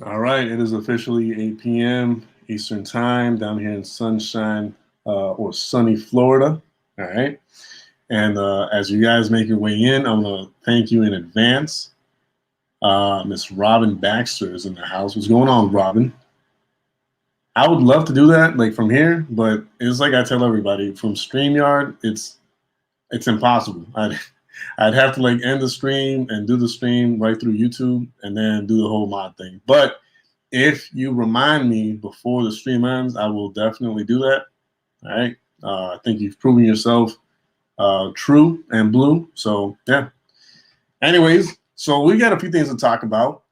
All right, it is officially 8 p.m. Eastern Time down here in sunshine or sunny Florida. All right. And as you guys make your way in, I want to thank you in advance. Miss Robin Baxter is in the house. What's going on, Robin? I would love to do that like from here, but it's like I tell everybody from StreamYard, it's impossible. I'd have to like end the stream and do the stream right through YouTube and then do the whole mod thing. But if you remind me before the stream ends, I will definitely do that. All right. I think you've proven yourself true and blue. So yeah. Anyways, so we got a few things to talk about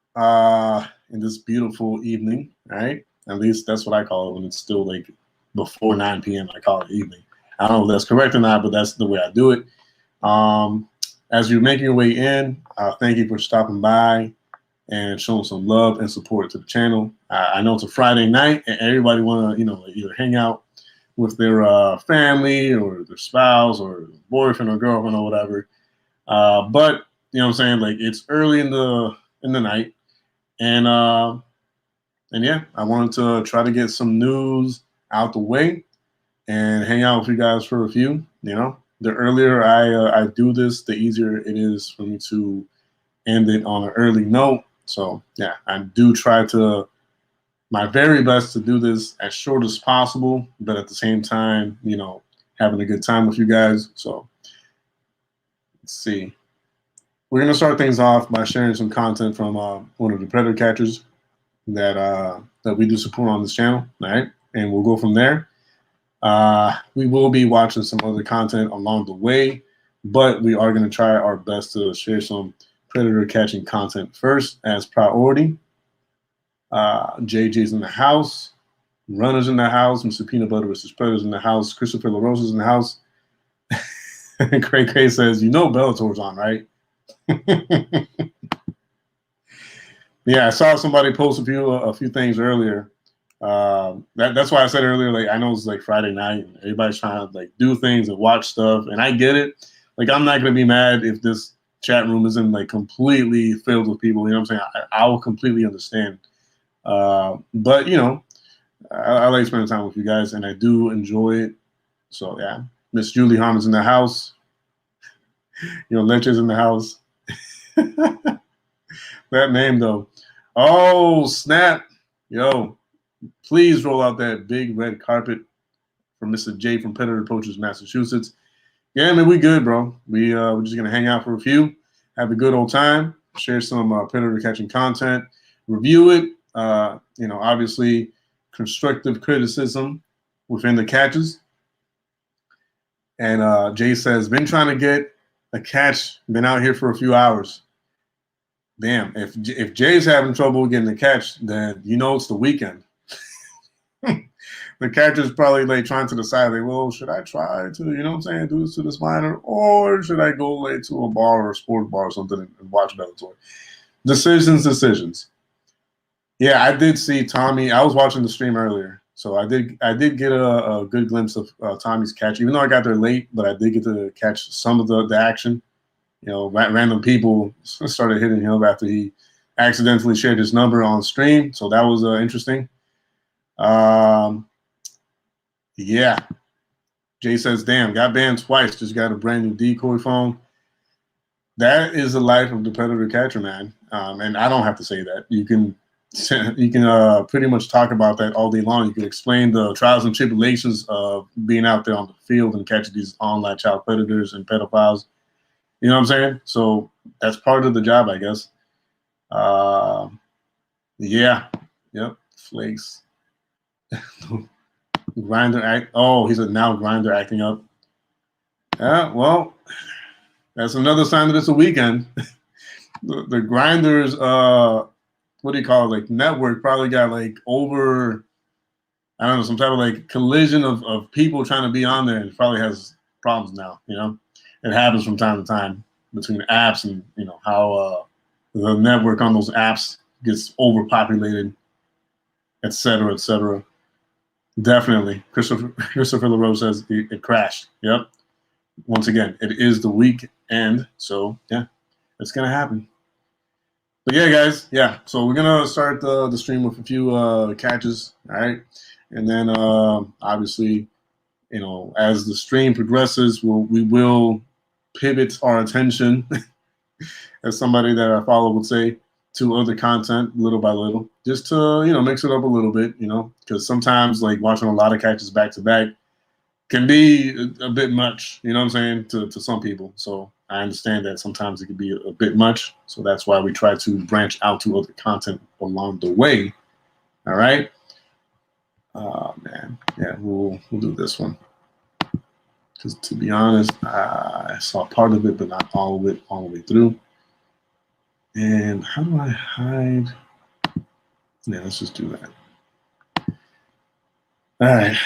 in this beautiful evening. All right. At least that's what I call it when it's still like before 9 p.m. I call it evening. I don't know if that's correct or not, but that's the way I do it. Um, as you're making your way in, thank you for stopping by and showing some love and support to the channel. I know it's a Friday night and everybody want to, either hang out with their family or their spouse or boyfriend or girlfriend or whatever. But you know what I'm saying? Like it's early in the night, and yeah, I wanted to try to get some news out the way and hang out with you guys for a few. The earlier I do this, the easier it is for me to end it on an early note. So yeah, I do try to my very best to do this as short as possible, but at the same time, having a good time with you guys. So let's see. We're gonna start things off by sharing some content from one of the predator catchers that we do support on this channel. All right, and we'll go from there. We will be watching some other content along the way, but we are going to try our best to share some predator catching content first as priority. JJ's in the house. Runner's in the house. Mr. Peanut Butter versus Predators in the house. Christopher LaRosa's in the house. Craig K says, Bellator's on, right? Yeah, I saw somebody post a few things earlier. That's why I said earlier, like I know it's like Friday night and everybody's trying to like do things and watch stuff, and I get it. Like I'm not gonna be mad if this chat room isn't like completely filled with people. You know what I'm saying? I will completely understand. But I like spending time with you guys, and I do enjoy it. So yeah, Miss Julie Harmon's in the house. Leche's in the house. That name though. Oh snap! Yo, please roll out that big red carpet for Mr. J from Predator Poachers, Massachusetts. Yeah, man, we good, bro. We're just gonna hang out for a few, have a good old time, share some predator catching content, review it. Obviously, constructive criticism within the catches. And Jay says, been trying to get a catch, been out here for a few hours. Damn, if Jay's having trouble getting a catch, then it's the weekend. The catcher's probably like trying to decide, like, well, should I try to, do this to this minor, or should I go like to a bar or a sports bar or something and watch Bellator? Decisions. Yeah, I did see Tommy. I was watching the stream earlier, so I did get a good glimpse of Tommy's catch, even though I got there late, but I did get to catch some of the action. Random people started hitting him after he accidentally shared his number on stream, so that was interesting. Yeah. Jay says, damn, got banned twice, just got a brand new decoy phone. That is the life of the predator catcher, man. And I don't have to say that. You can pretty much talk about that all day long. You can explain the trials and tribulations of being out there on the field and catching these online child predators and pedophiles. You know what I'm saying? So that's part of the job, I guess. Yeah. Yep. Flakes. Grinder act. Oh, he said now Grinder acting up. Yeah, well, that's another sign that it's a weekend. the Grinders, what do you call it? Like network probably got like over, I don't know, some type of like collision of people trying to be on there, and it probably has problems now. It happens from time to time between apps and how the network on those apps gets overpopulated, et cetera, et cetera. Definitely. Christopher LaRose says it crashed. Yep. Once again, it is the weekend, so yeah, it's gonna happen. But yeah, guys, yeah. So we're gonna start the stream with a few catches, all right, and then obviously, you know, as the stream progresses, we will pivot our attention, as somebody that I follow would say, to other content little by little, just to, you know, mix it up a little bit, you know, because sometimes like watching a lot of catches back to back can be a bit much, you know what I'm saying, to some people. So I understand that sometimes it can be a bit much. So that's why we try to branch out to other content along the way. All right. Oh man, yeah, we'll do this one. Because to be honest, I saw part of it, but not all of it all the way through. And how do I hide? Yeah, let's just do that. All right.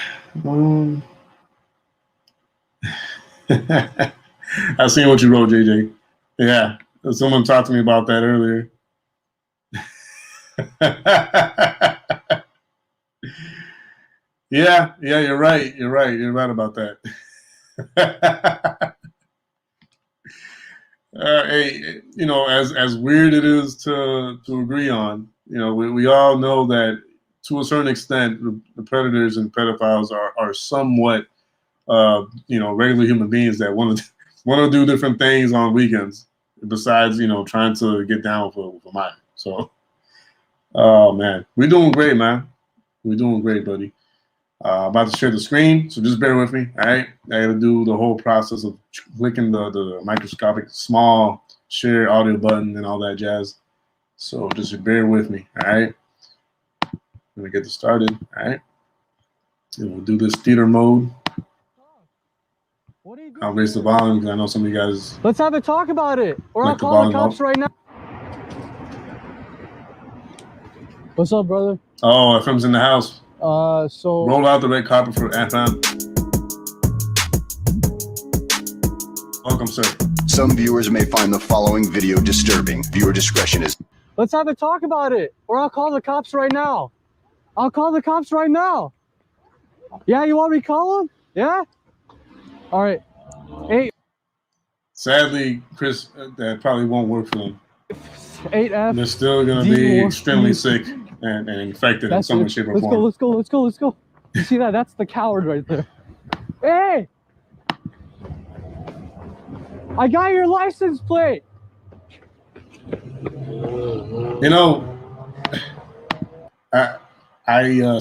I seen what you wrote, JJ. Yeah, someone talked to me about that earlier. Yeah, you're right. You're right about that. Hey, you know, as weird it is to agree on, you know, we all know that to a certain extent, the predators and pedophiles are somewhat, you know, regular human beings that want to do different things on weekends besides, you know, trying to get down with a minor. So, oh man, we're doing great, man. We're doing great, buddy. About to share the screen, so just bear with me. All right, I got to do the whole process of clicking the microscopic small share audio button and all that jazz. So just bear with me. All right, I'm gonna get this started. All right, and we'll do this theater mode. What are you doing? I'll raise the volume because I know some of you guys. Let's have a talk about it, or I'll call the cops right now. What's up, brother? Oh, FM's in the house. So roll out the red carpet for FM. Welcome, sir. Some viewers may find the following video disturbing. Viewer discretion is. Let's have a talk about it, or I'll call the cops right now. I'll call the cops right now. Yeah, you want me to call them? Yeah? All right. Hey. Sadly, Chris, that probably won't work for them. 8F. They're still going to be extremely sick and infected in some way, shape, or form. Let's go. You see that? That's the coward right there. Hey! I got your license plate. You know, I'm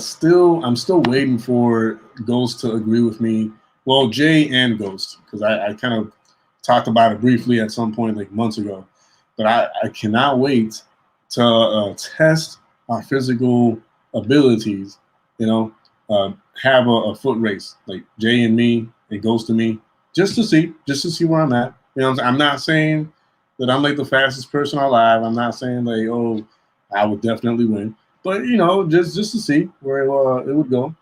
still waiting for Ghost to agree with me. Well, Jay and Ghost, because I kind of talked about it briefly at some point like months ago. But I cannot wait to test our physical abilities. You know, have a foot race like Jay and me and Ghost and me, just to see where I'm at. You know, I'm not saying that I'm like the fastest person alive. I'm not saying like, oh, I would definitely win. But you know, just to see where it would go.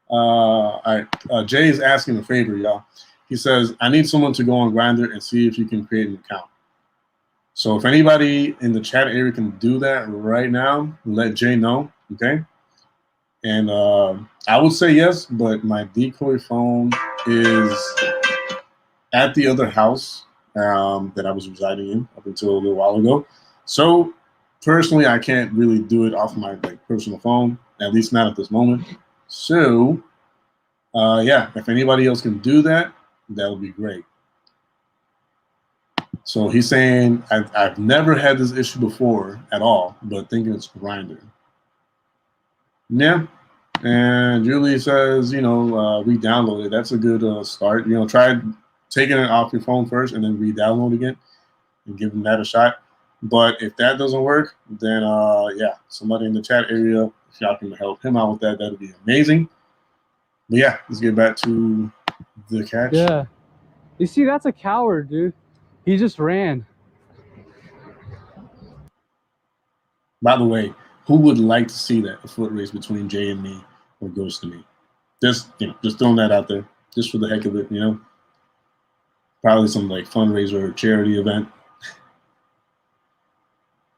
All right, Jay is asking a favor, y'all. He says, I need someone to go on Grindr and see if you can create an account. So if anybody in the chat area can do that right now, let Jay know, okay? And I would say yes, but my decoy phone is at the other house that I was residing in up until a little while ago. So personally, I can't really do it off my personal phone, at least not at this moment. So yeah, if anybody else can do that, that would be great. So he's saying, I've never had this issue before at all, but thinking it's Grindr. Yeah. And Julie says, you know, re-download it. That's a good start. You know, try taking it off your phone first and then re-download again and giving that a shot. But if that doesn't work, then yeah, somebody in the chat area, if y'all can help him out with that, that'd be amazing. But yeah, let's get back to the catch. Yeah. You see, that's a coward, dude. He just ran. By the way, who would like to see that, a foot race between Jay and me or Ghost and me? Just, you know, just throwing that out there, just for the heck of it, you know. Probably some like fundraiser or charity event.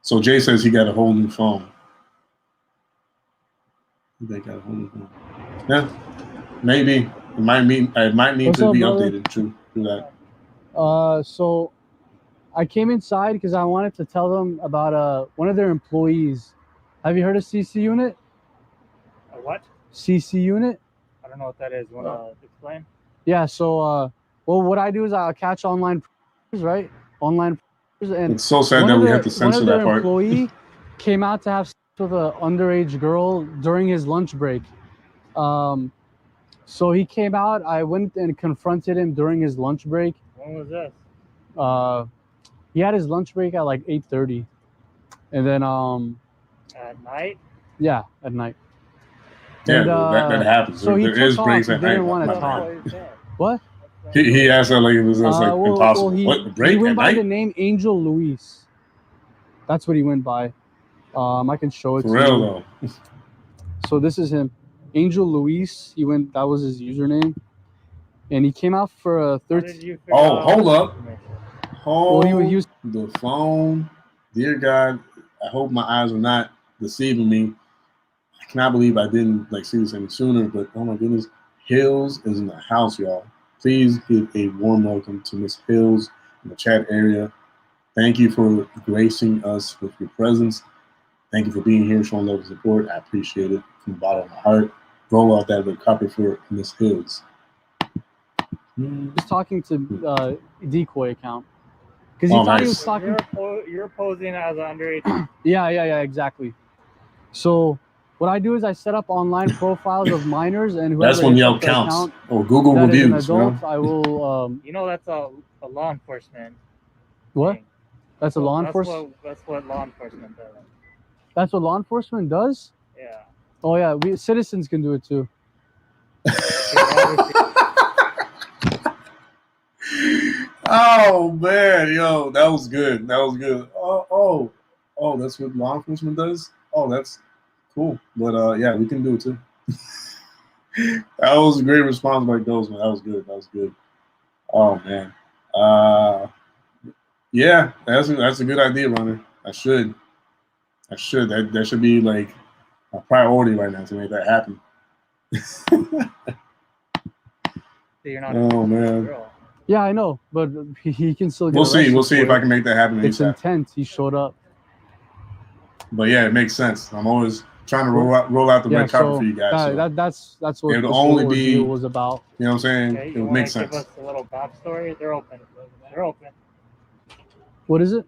So Jay says he got a whole new phone. They got a whole new phone. Yeah, maybe it might need to be updated. True that. So I came inside because I wanted to tell them about one of their employees. Have you heard of CC unit? A what? CC unit? I don't know what that is. Want to explain? Yeah. So, well, what I do is I'll catch online, right? Online, and It's so sad that we have to censor that one of their part. employee came out to have sex with an underage girl during his lunch break. So he came out. I went and confronted him during his lunch break. When was this? He had his lunch break at like 8:30, and then At night? yeah, at night. Yeah, And, that happens. So he there took is off. breaks He at didn't night. want to my talk. friend. What? He asked that like it was like impossible. Well, What, a break he went at by night? the name Angel Luis. That's what he went by. I can show it For to real you. though. So this is him, Angel Luis. He went. That was his username, and he came out for a 13. Oh, hold up. Hold Well, he was the phone. Dear God, I hope my eyes are not deceiving me. I cannot believe I didn't like see this any sooner, but oh my goodness, Hills is in the house, y'all. Please give a warm welcome to Miss Hills in the chat area. Thank you for gracing us with your presence. Thank you for being here, showing love and support. I appreciate it from the bottom of my heart. Roll out that red carpet for Miss Hills. talking to decoy account because he thought he was talking. You're posing as an underage. Yeah, exactly. So what I do is I set up online profiles of minors, and whoever That's when hits Yelp up their counts account or Google that is an reviews. adult, You know? I will. You know that's a law enforcement. What? Thing. That's a law enforcement. That's what law enforcement does. That's what law enforcement does. Yeah. Oh yeah, we citizens can do it too. Oh man, yo, that was good. That was good. Oh, that's what law enforcement does. Oh, that's cool. But yeah, we can do it too. That was a great response by those, man. That was good. That was good. Oh man. Yeah, that's a good idea, Runner. I should. That should be like a priority right now to make that happen. You're not Oh a man. girl. Yeah, I know, but he can still get We'll see. arrested We'll see for if it. I can make that happen. It's ASAP. intent. He showed up. But yeah, it makes sense. I'm always trying to roll out the red carpet for you guys. That's what it would the only whole be- ordeal was about. You know what I'm saying? Okay, It you would want make to give sense. us a little backstory? They're open. They're open. What is it?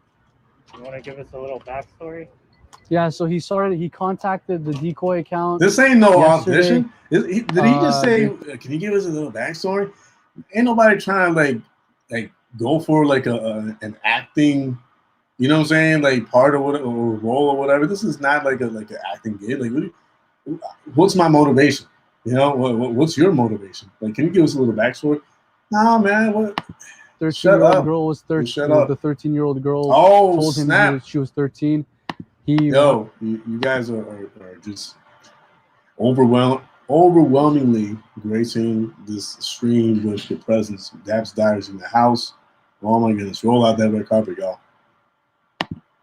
You want to give us a little backstory? Yeah, so he contacted the decoy account. This ain't no yesterday. audition. Did he just say, "Can you give us a little backstory"? Ain't nobody trying to like go for like an acting, you know what I'm saying, like part of what or role or whatever. This is not like an acting gig. Like, what's my motivation? You know, what's your motivation? Like, can you give us a little backstory? Nah, man. What? 13-year-old girl was 13. Shut up. The 13-year-old girl Oh, told him snap. she was 13. You guys are just overwhelmingly gracing this stream with your presence. Dabs Diaries in the house. Oh my goodness. Roll out that red carpet, y'all.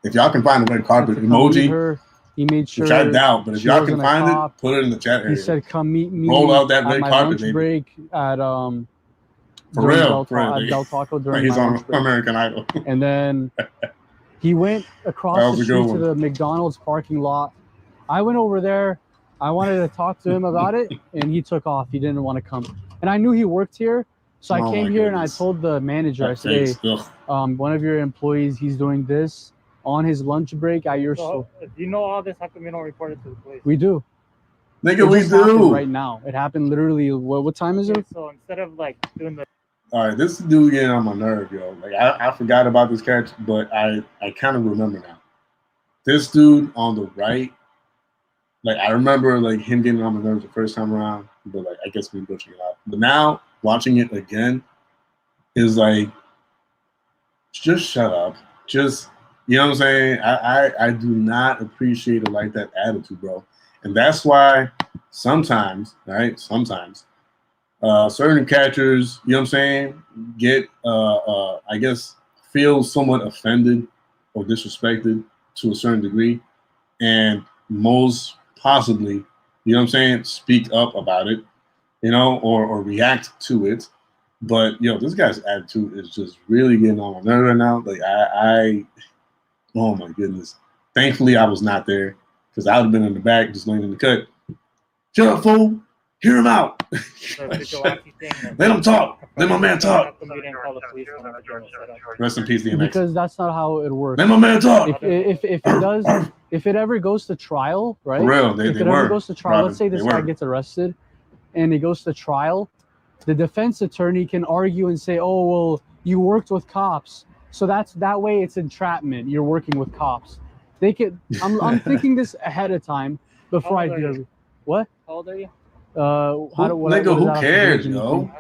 If y'all can find the red carpet emoji, he made sure. which I doubt, but if she y'all can wasn't a find cop. it, put it in the chat area. He said, "Come meet me Roll out that at red my carpet, lunch baby. break at For during real, Del, for real. at Del Taco during Like he's my on lunch break." American Idol. And then he went That across was the a good street to one. the McDonald's parking lot. I went over there. I wanted to talk to him about it, and he took off. He didn't want to come. And I knew he worked here, so I Oh came my here and I goodness. told the manager, I That said, "Hey, face. Ugh. one of your employees, he's doing this on his lunch break at your store." So, if you know all this, how come you don't report it to the police? We do. Nigga, It we just happened do. right now. It happened literally. What time is Okay, it? so instead of like doing the All right, this dude getting on my nerve, yo. Like I forgot about this catch, but I kind of remember now. This dude on the right, like I remember like him getting on my nerves the first time around, but like I guess we butchering it out. But now watching it again is like, just shut up. Just, you know what I'm saying? I do not appreciate it like that attitude, bro. And that's why sometimes, right? Sometimes certain catchers, you know what I'm saying, get I guess feel somewhat offended or disrespected to a certain degree, and most possibly, you know what I'm saying, speak up about it, you know, or react to it. But yo, this guy's attitude is just really getting on my nerve right now. Like oh my goodness. Thankfully, I was not there because I would have been in the back just laying in the cut. Shut up, fool! Hear him out. Let him talk. Let my man talk. Rest in peace, DMX. Because that's not how it works. Let my man talk. If it does, if it ever goes to trial, right? For real, if it ever goes to trial, let's say this guy gets arrested, and it goes to trial, the defense attorney can argue and say, "Oh, well, you worked with cops, so that way it's entrapment. You're working with cops." They could. I'm thinking this ahead of time before I do it. What? How old are you? Nigga, who cares, yo?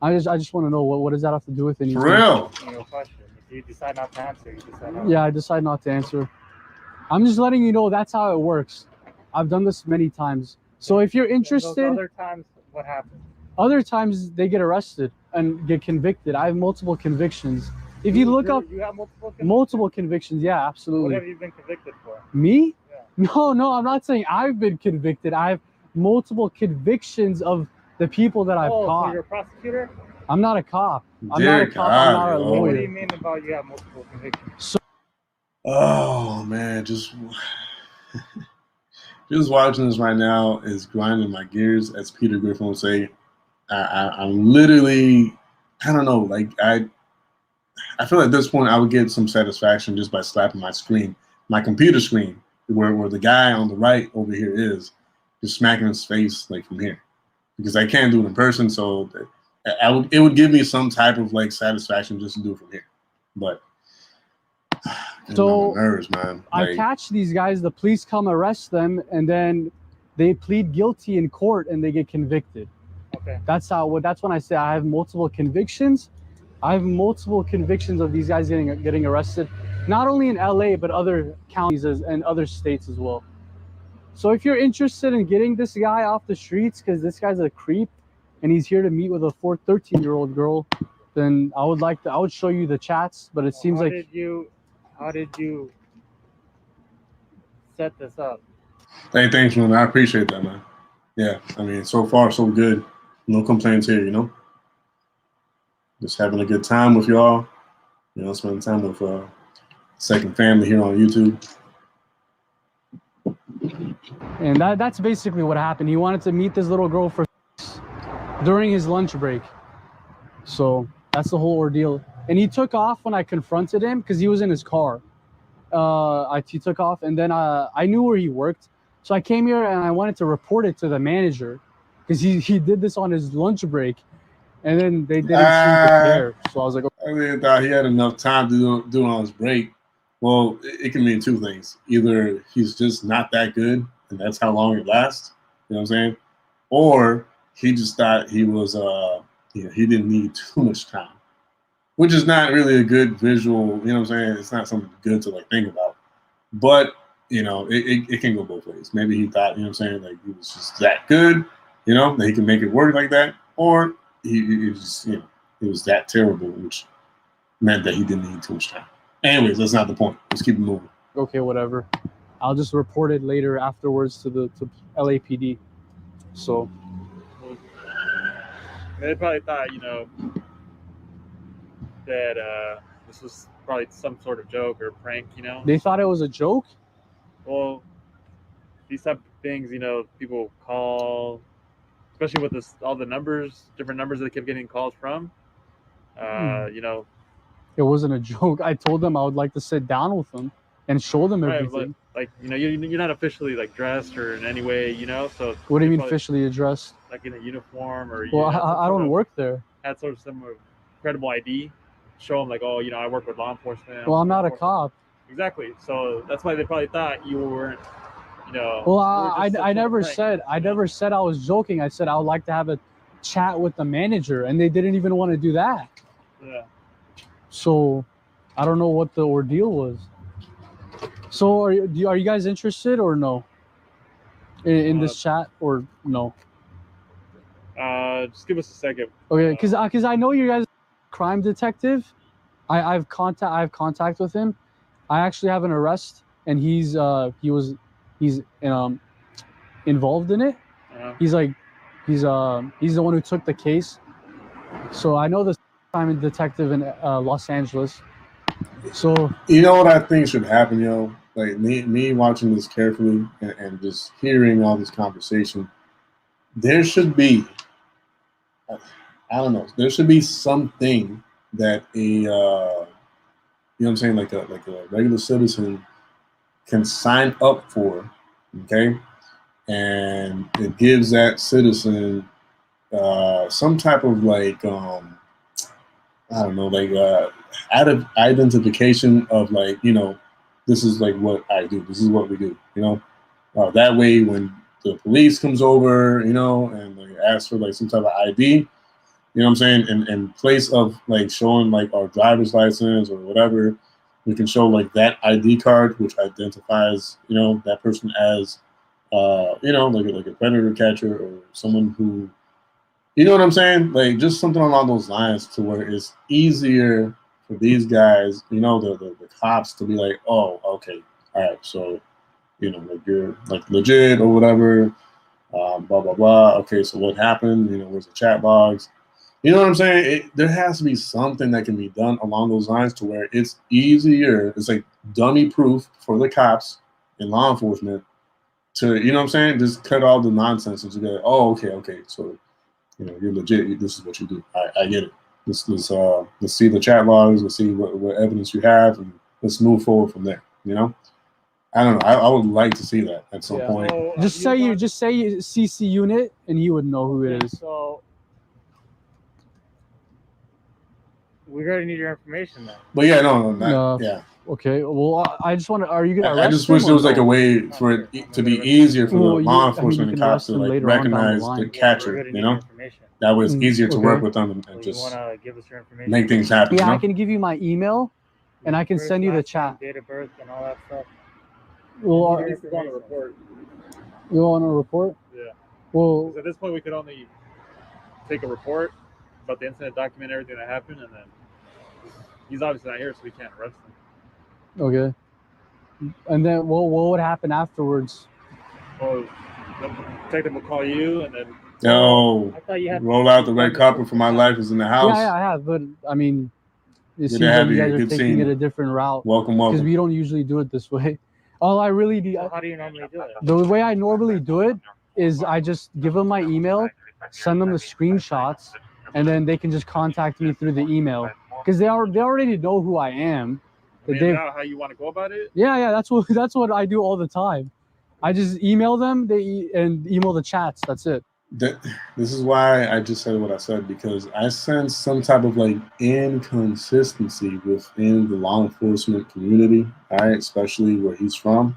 I just want to know what does that have to do with anything? For real. If you decide not to answer, you decide not. Yeah, I decide not to answer. I'm just letting you know that's how it works. I've done this many times. So if you're interested, Other times, what happens? Other times they get arrested and get convicted. I have multiple convictions. If you look up, you have multiple convictions. Yeah, absolutely. What have you been convicted for? Me? Yeah. No, I'm not saying I've been convicted. I have multiple convictions of the people that I've caught. So you're a prosecutor? I'm not a cop. I'm not a cop. I'm not a lawyer. What do you mean about you have multiple convictions? Oh man, just watching this right now is grinding my gears, as Peter Griffin would say. I'm literally, I don't know, like I feel at this point I would get some satisfaction just by slapping my computer screen, where the guy on the right over here is, just smacking his face like from here, because I can't do it in person. So it would give me some type of like satisfaction just to do it from here. But so nerves, man. I catch these guys, the police come arrest them, and then they plead guilty in court and they get convicted. Okay. That's when I say I have multiple convictions. I have multiple convictions of these guys getting arrested, not only in LA but other counties and other states as well. So if you're interested in getting this guy off the streets, because this guy's a creep and he's here to meet with a 13-year-old girl, then I would show you the chats, but it seems how like did you set this up? Hey, thanks, man. I appreciate that, man. Yeah, I mean, so far so good. No complaints here, you know. Just having a good time with y'all. You know, spending time with second family here on YouTube. And that's basically what happened. He wanted to meet this little girl during his lunch break. So that's the whole ordeal. And he took off when I confronted him because he was in his car. He took off, and then I knew where he worked. So I came here and I wanted to report it to the manager because he did this on his lunch break. And then they didn't seem to care. So I was like, okay. I really thought he had enough time to do it on his break. Well, it can mean two things. Either he's just not that good, and that's how long it lasts. You know what I'm saying? Or he just thought he was, he didn't need too much time, which is not really a good visual. You know what I'm saying? It's not something good to like think about. But you know, it can go both ways. Maybe he thought, you know what I'm saying, like he was just that good, you know, that he can make it work like that, or he just, you know, it was that terrible, which meant that he didn't need too much time. Anyways, that's not the point. Let's keep it moving. Okay, whatever. I'll just report it later afterwards to LAPD. So they probably thought, you know, that this was probably some sort of joke or prank, you know. They thought it was a joke? Well, these type of things, you know, people call, especially with this, all the numbers, different numbers that they kept getting calls from. You know, it wasn't a joke. I told them I would like to sit down with them and show them everything. Like you know, you're not officially like dressed or in any way, you know. So what do you mean officially dressed? Like in a uniform or? Well, I don't work there. Had sort of some credible ID, show them like, oh, you know, I work with law enforcement. Well, I'm not a cop. Exactly. So that's why they probably thought you weren't, you know. Well, I never said I was joking. I said I would like to have a chat with the manager, and they didn't even want to do that. Yeah. So I don't know what the ordeal was. So are you guys interested or no? In this chat or no? Just give us a second. Okay, because I know you guys crime detective. I have contact with him. I actually have an arrest, and he's involved in it. Uh-huh. He's the one who took the case. So I know this I'm a detective in Los Angeles. So You know what I think should happen, yo? Like me watching this carefully and just hearing all this conversation, there should be, I don't know, there should be something that you know what I'm saying, like a regular citizen can sign up for, okay? And it gives that citizen some type of like I don't know, like identification of like, you know, this is like what I do. This is what we do. You know, that way when the police comes over, you know, and like asks for like some type of ID, you know what I'm saying, in place of like showing like our driver's license or whatever, we can show like that ID card which identifies, you know, that person as you know, like a predator catcher or someone who, you know what I'm saying? Like just something along those lines to where it's easier for these guys, you know, the cops to be like, oh, okay, all right, so, you know, like you're like legit or whatever, blah, blah, blah. Okay, so what happened? You know, where's the chat logs? You know what I'm saying? There has to be something that can be done along those lines to where it's easier. It's like dummy proof for the cops and law enforcement to, you know what I'm saying? Just cut all the nonsense and just go, oh, okay, so, you know, you're legit. This is what you do. I get it. Let's see the chat logs. Let's see what evidence you have, and let's move forward from there. You know, I don't know. I would like to see that at some point. So, just say you CC unit, and he would know who it is. So we already need your information then. But yeah, no, yeah. Okay. Well, I just want to. Are you gonna? I just wish there was like a way for it to be easier for the law enforcement and cops to like recognize the catcher. You know, that way it's easier to work with them and just give us your information, make things happen. Yeah, you know? I can give you my email, and I can send you the chat. Date of birth and all that stuff. Well, It needs to go on a report. you want a report? Yeah. Well, 'Cause at this point, we could only take a report about the incident, document everything that happened, and then he's obviously not here, so we can't arrest him. okay. And then what would happen afterwards? Well, the detective will call you, and then Yo, I thought you had roll out the red carpet for my life is in the house. Yeah, I have, but I mean, it Good seems to like have you you. guys are Good taking seeing it you. a different route Welcome, because welcome. we don't usually do it this way. All I really do, How do you normally do it? the way I normally do it is I just give them my email, send them the screenshots, and then they can just contact me through the email because they already know who I am. I mean, is that how you want to go about it? Yeah, that's what I do all the time. I just email them, and email the chats. That's it. This is why I just said what I said, because I sense some type of like inconsistency within the law enforcement community, all right, especially where he's from,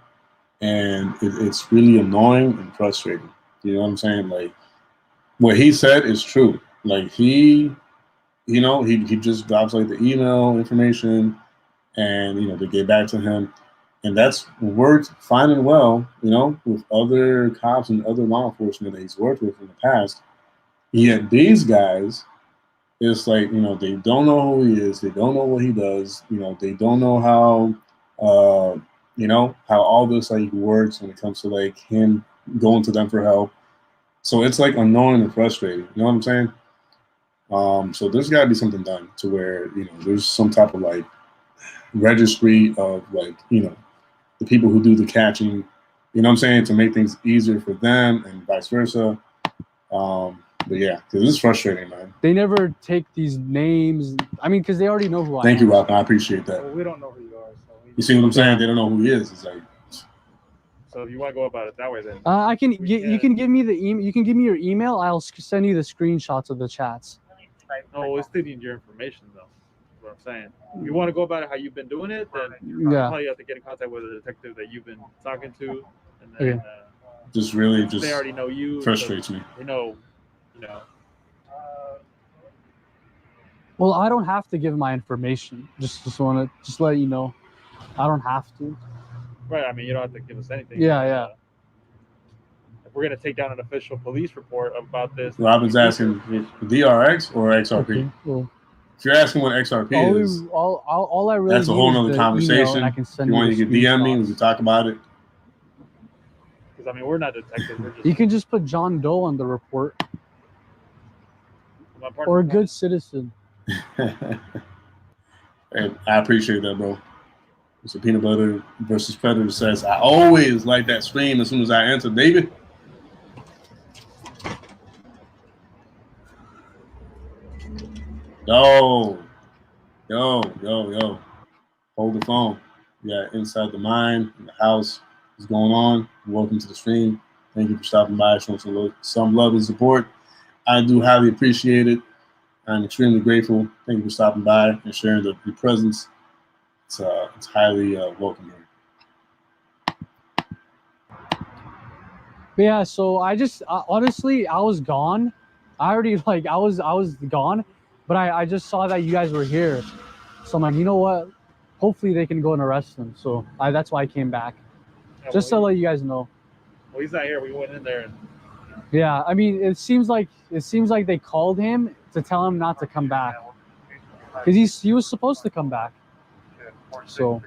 and it's really annoying and frustrating. You know what I'm saying? Like what he said is true. Like he just drops like the email information, and you know they get back to him. And that's worked fine and well, you know, with other cops and other law enforcement that he's worked with in the past. Yet these guys, it's like, you know, they don't know who he is. They don't know what he does. You know, they don't know how all this like works when it comes to like him going to them for help. So it's like annoying and frustrating. You know what I'm saying? So there's got to be something done to where, you know, there's some type of like registry of like, you know, the people who do the catching, you know what I'm saying, to make things easier for them and vice versa. But yeah, this is frustrating, man. They never take these names. I mean, because they already know who I am. Thank you, Rob. I appreciate that. Well, we don't know who you are. So You see what I'm saying? They don't know who he is. It's like, So if you want to go about it that way, then I can. You can give me the email. You can give me your email. I'll send you the screenshots of the chats. no, we still need your information, though. That's what I'm saying. If you want to go about it how you've been doing it, then Yeah. probably have to get in contact with the detective that you've been talking to, and then just really they already know you. frustrates me. They know, you know. Well, I don't have to give my information. Just want to let you know, I don't have to. Right. I mean, you don't have to give us anything. Yeah. If we're gonna take down an official police report about this, Robin's asking DRX or XRP. Okay, well, If you're asking what XRP is, all I really that's a need whole is nother the conversation. email, and I can send If you want to the get DM me, we screenshots. can talk about it. because I mean, we're not detectives. We're just. You can just put John Doe on the report. I My partner. or a good citizen. And I appreciate that, bro. Mr. Peanut Butter versus Predator says, I always like that stream as soon as I enter, baby. Yo. Hold the phone. We got Inside the Mind in the house. What's going on? Welcome to the stream. Thank you for stopping by, showing some love and support. I do highly appreciate it. I'm extremely grateful. Thank you for stopping by and sharing your presence. It's highly welcome here. But yeah, so I just honestly, I was gone. I already I was gone, but I just saw that you guys were here. So I'm like, you know what? Hopefully they can go and arrest him. So that's why I came back, just to let you guys know. Well, he's not here. We went in there. And... Yeah, I mean, it seems like they called him to tell him not to come back, because he was supposed to come back. So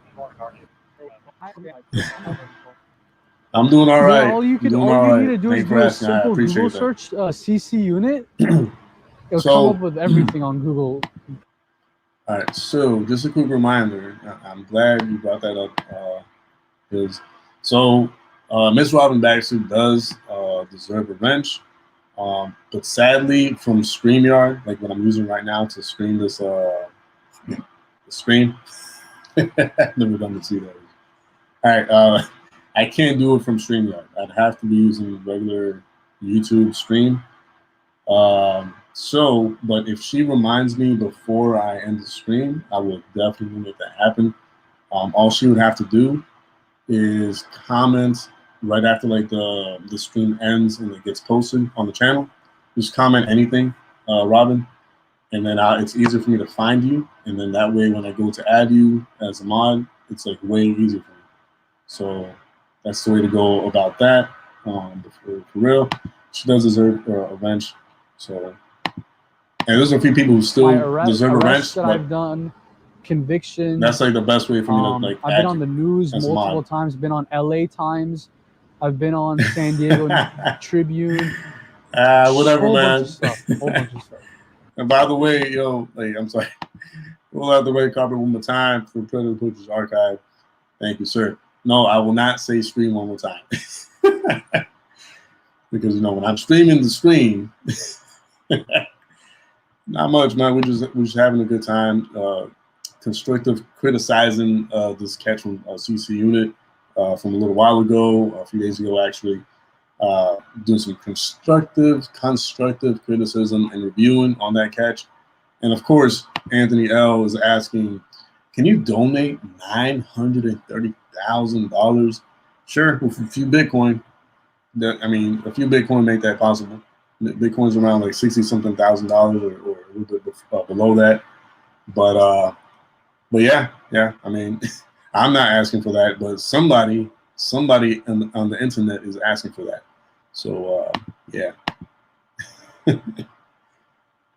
I'm doing all right. Yeah, all you need to do is do a simple Google search, CC unit. It'll come up with everything on Google. All right, so just a quick reminder. I'm glad you brought that up, because Miss Robin Baxter does deserve revenge, but sadly, from StreamYard, like what I'm using right now to stream this stream, never done this either. All right, I can't do it from StreamYard. I'd have to be using regular YouTube stream. But if she reminds me before I end the stream, I will definitely make that happen. All she would have to do is comment right after like the stream ends and it gets posted on the channel. Just comment anything, Robin, and then it's easier for me to find you. And then that way, when I go to add you as a mod, it's like way easier for me. So that's the way to go about that. For real, she does deserve revenge. So. And there's a few people who still deserve revenge. That I've done, convictions. That's like the best way for me to like. I've been on the news multiple times. Been on LA Times. I've been on San Diego Tribune. Whatever, man. Whole bunch of stuff. And by the way, I'm sorry. We'll have the red carpet one more time for Predator Pushers Archive. Thank you, sir. No, I will not say stream one more time. Because when I'm streaming the stream. Not much, man. We're just having a good time. Constructive criticizing this catch from CC Unit from a little while ago, a few days ago, actually. Doing some constructive criticism and reviewing on that catch. And of course, Anthony L is asking, can you donate $930,000? Sure, with a few Bitcoin. A few Bitcoin make that possible. Bitcoin's around like $60-something thousand or a little bit below that, but yeah. I mean, I'm not asking for that, but somebody on the internet is asking for that. So yeah. I've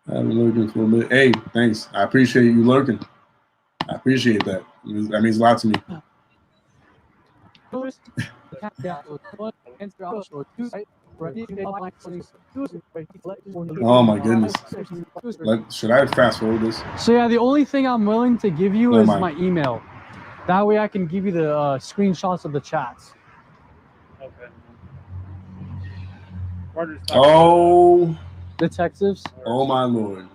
been lurking for a bit. Hey, thanks. I appreciate you lurking. I appreciate that. That means a lot to me. Oh my goodness. Should I fast forward this? So yeah, the only thing I'm willing to give you is my email. That way I can give you the screenshots of the chats. Okay. Oh. Detectives. Oh my Lord.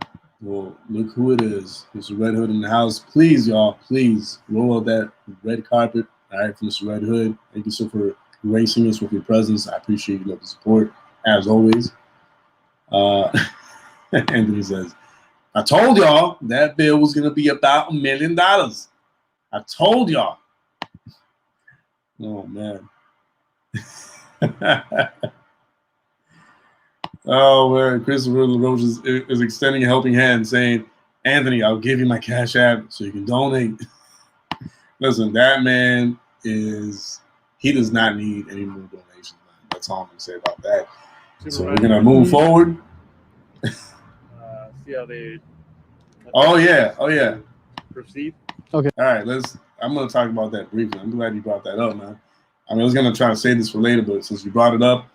Well, look who it is. Mr. Red Hood in the house. Please, y'all, please roll out that red carpet. All right, for Mr. Red Hood. Thank you so for gracing us with your presence. I appreciate the support, as always. Anthony says, I told y'all that bill was going to be about $1 million. I told y'all. Oh, man. Oh, man. Christopher LaRoche is extending a helping hand, saying, Anthony, I'll give you my Cash App so you can donate. Listen, that man he does not need any more donations, man. That's all I'm going to say about that. So we're going to move forward. See how they... Oh, yeah. Proceed. Okay. All right, I'm going to talk about that briefly. I'm glad you brought that up, man. I was going to try to say this for later, but since you brought it up,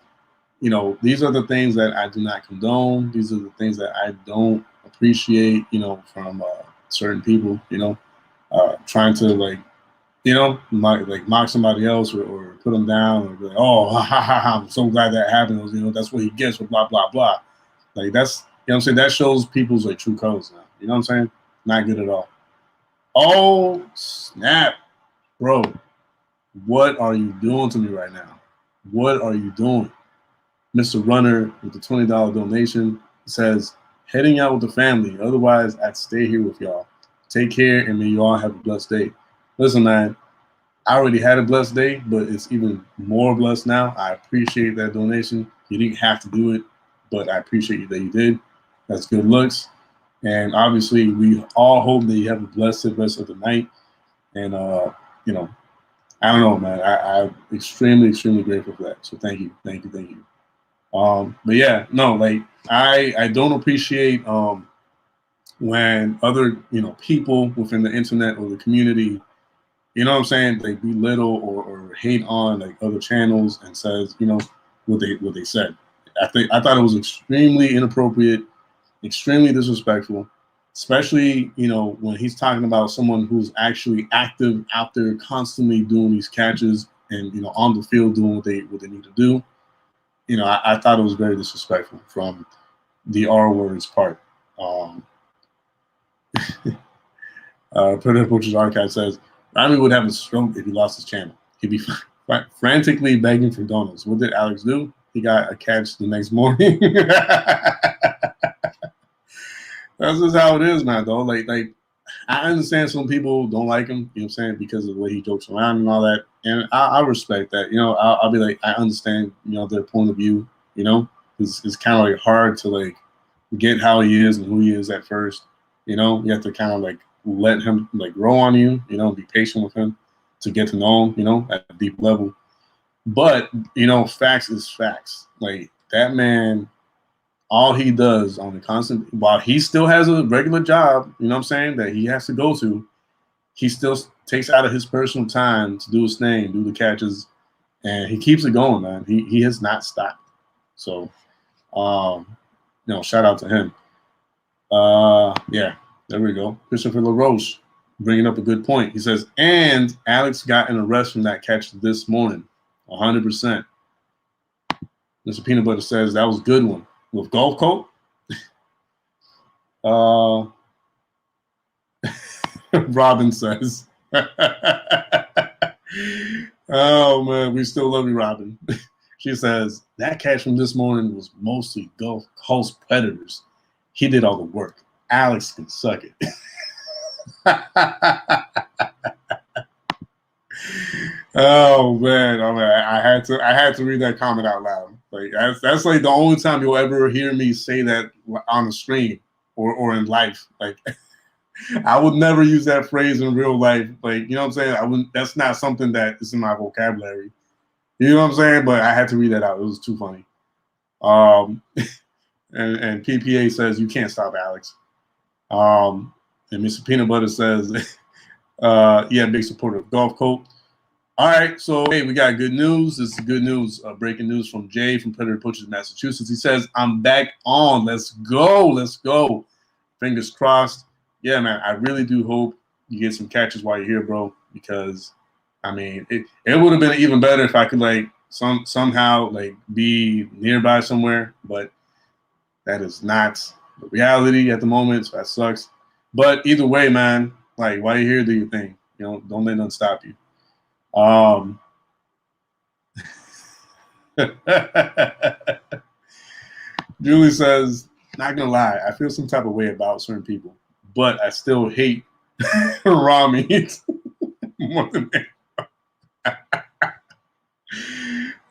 you know, these are the things that I do not condone. These are the things that I don't appreciate, you know, from certain people, you know, trying to like, you know, mock somebody else or put them down or be like, oh, ha, ha, ha, I'm so glad that happened. You know, that's what he gets for blah, blah, blah. Like that's, you know what I'm saying? That shows people's like true colors now. You know what I'm saying? Not good at all. Oh, snap. Bro, what are you doing to me right now? What are you doing? Mr. Runner with the $20 donation says, heading out with the family. Otherwise, I'd stay here with y'all. Take care, and may you all have a blessed day. Listen, man, I already had a blessed day, but it's even more blessed now. I appreciate that donation. You didn't have to do it, but I appreciate that you did. That's good looks. And obviously, we all hope that you have a blessed rest of the night. And, you know, I don't know, man. I'm extremely, extremely grateful for that. So thank you, thank you, thank you. But yeah, no, like I don't appreciate when other, you know, people within the internet or the community, you know what I'm saying, they belittle or hate on like other channels and says, you know, what they said. I thought it was extremely inappropriate, extremely disrespectful, especially, you know, when he's talking about someone who's actually active out there constantly doing these catches and, you know, on the field doing what they need to do. You know, I thought it was very disrespectful from the R words part. Predator Butcher's Archive says, Rami would have a stroke if he lost his channel. He'd be frantically begging for donuts. What did Alex do? He got a catch the next morning. That's just how it is, man, though. Like I understand some people don't like him, you know what I'm saying, because of the way he jokes around and all that. And I respect that. You know, I'll be like, I understand, you know, their point of view, you know. It's kind of like hard to like get how he is and who he is at first. You know, you have to kind of like let him like grow on you, you know, be patient with him to get to know him, you know, at a deep level. But, you know, facts is facts. Like that man, all he does on the constant, while he still has a regular job, you know what I'm saying, that he has to go to, he still takes out of his personal time to do his thing, do the catches, and he keeps it going, man. He has not stopped. So, you know, shout out to him. Yeah, there we go. Christopher LaRoche bringing up a good point. He says, and Alex got an arrest from that catch this morning, 100%. Mr. Peanut Butter says that was a good one. With golf coat? Robin says. Oh, man, we still love you, Robin. She says, that catch from this morning was mostly Gulf Coast Predators. He did all the work. Alex can suck it. Oh man, I had to read that comment out loud. Like that's like the only time you'll ever hear me say that on the stream or in life. Like I would never use that phrase in real life. Like, you know what I'm saying? I wouldn't. That's not something that is in my vocabulary. You know what I'm saying? But I had to read that out. It was too funny. And PPA says you can't stop Alex. And Mr. Peanut Butter says, yeah, big supporter of Golf Coat. All right, so hey, we got good news. This is good news. Breaking news from Jay from Predator Poachers, Massachusetts. He says, I'm back on. Let's go. Let's go. Fingers crossed. Yeah, man, I really do hope you get some catches while you're here, bro, because, I mean, it would have been even better if I could, like, somehow, like, be nearby somewhere, but that is not the reality at the moment, so that sucks. But either way, man, like, while you're here, do your thing. You know, don't let nothing stop you. Julie says, not gonna lie, I feel some type of way about certain people, but I still hate raw meat more than that.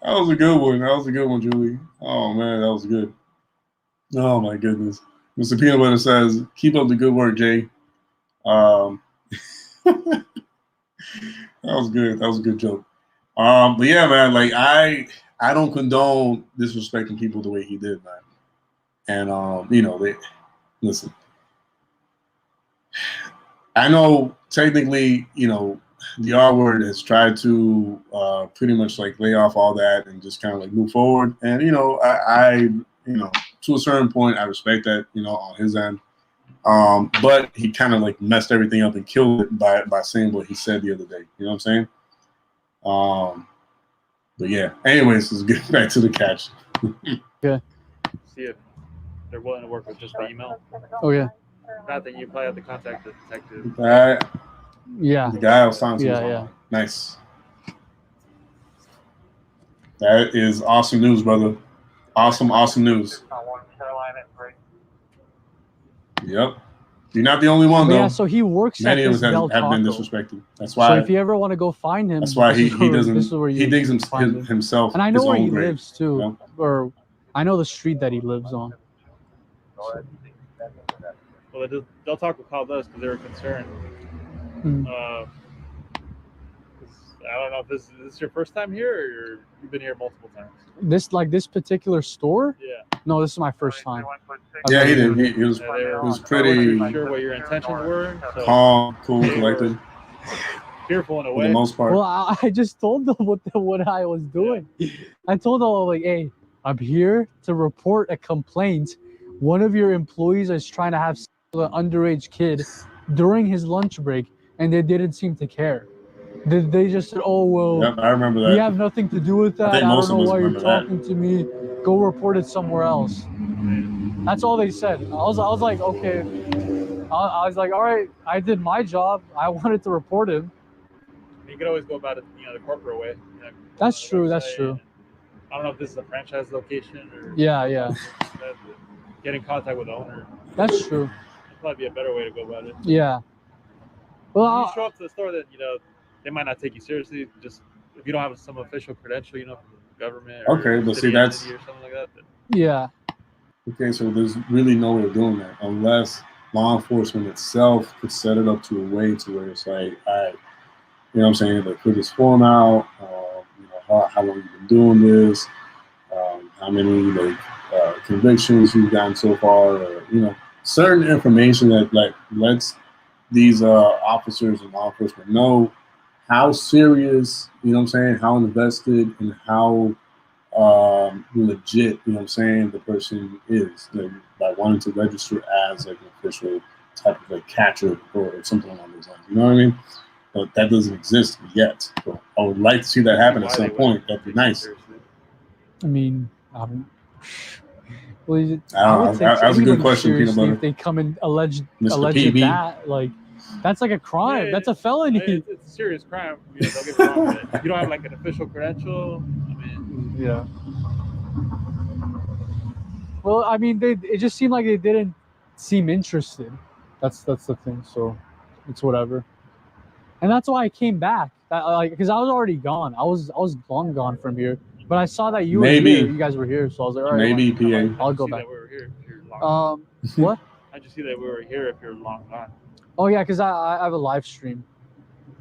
That was a good one. That was a good one, Julie. Oh man, that was good. Oh my goodness. Mr. Peanut Butter says, keep up the good work, Jay. That was good. That was a good joke. But yeah, man, like I don't condone disrespecting people the way he did, man. And you know, listen. I know technically, you know, the R word has tried to pretty much like lay off all that and just kind of like move forward. And I to a certain point, I respect that on his end. But he kind of like messed everything up and killed it by saying what he said the other day. You know what I'm saying? But yeah. Anyways, let's get back to the catch. Okay. See if they're willing to work with just the email. Okay. Not that you probably have to contact the detective. Yeah. The guy I was talking to was Yeah, yeah. online. Nice. That is awesome news, brother. Awesome news. Yep. You're not the only one, But though. yeah, so he works Many at of this us Del have been Taco. disrespected. That's So why. if you ever want to go find him, That's why he this is doesn't. where He you digs find him. himself. And I know his where own he grave, lives too, you know? or I know the street that he lives on. Well, Del Taco called us because they were concerned. Mm. 'Cause I don't know if this is your first time here or you've been here multiple times. This particular store? Yeah. No, this is my first time. Yeah, he did. He was Yeah, they was weren't pretty too sure what your intentions were. So calm, cool, they were collected fearful in a for the way. most part. Well, I just told them what I was doing. I told them, like, hey, I'm here to report a complaint. One of your employees is trying to have sex with an underage kid during his lunch break, and they didn't seem to care. They just said, oh, well, Yep, I remember that. we have nothing to do with that. think I most don't of know us why you're remember that. talking to me. Go report it somewhere else. That's all they said. I was like, okay. I was like, all right, I did my job. I wanted to report him. You could always go about it, the corporate way. That's Go on true. the That's website. true. I don't know if this is a franchise location or Yeah. get in contact with the owner. That's true. That'd probably be a better way to go about it. Yeah. Well, When you show up to the store, then they might not take you seriously. Just if you don't have some official credential, from the government. Or Okay, but see, city that's entity or something like that. Then yeah. okay. So there's really no way of doing that unless law enforcement itself could set it up to a way to where it's like, all right, you know what I'm saying? Like, put this form out. How long you've been doing this? How many convictions you've gotten so far? Or certain information that like lets these officers and law enforcement know how serious, what I'm saying, how invested and how legit, the person is, like, by wanting to register as like an official type of like catcher or something along those lines. You know what I mean? But that doesn't exist yet. So I would like to see that happen at some point. That'd be nice. I mean, well, I would don't take know. That was a good anybody question, Peanut seriously Butter. if they come and alleged Mr. PB. that, like, that's like a crime. Yeah, That's a felony. It's a serious crime. Don't get me wrong. But if you don't have like an official credential, Yeah. Well, I mean, it just seemed like they didn't seem interested. That's the thing. So it's whatever. And that's why I came back. Because I was already gone. I was long gone from here. But I saw that you were here. You guys were here, so I was like, all right, Maybe PA. I'll go back. That we were here if you're long. What? How'd you see that we were here if you're long gone? Oh yeah, because I have a live stream.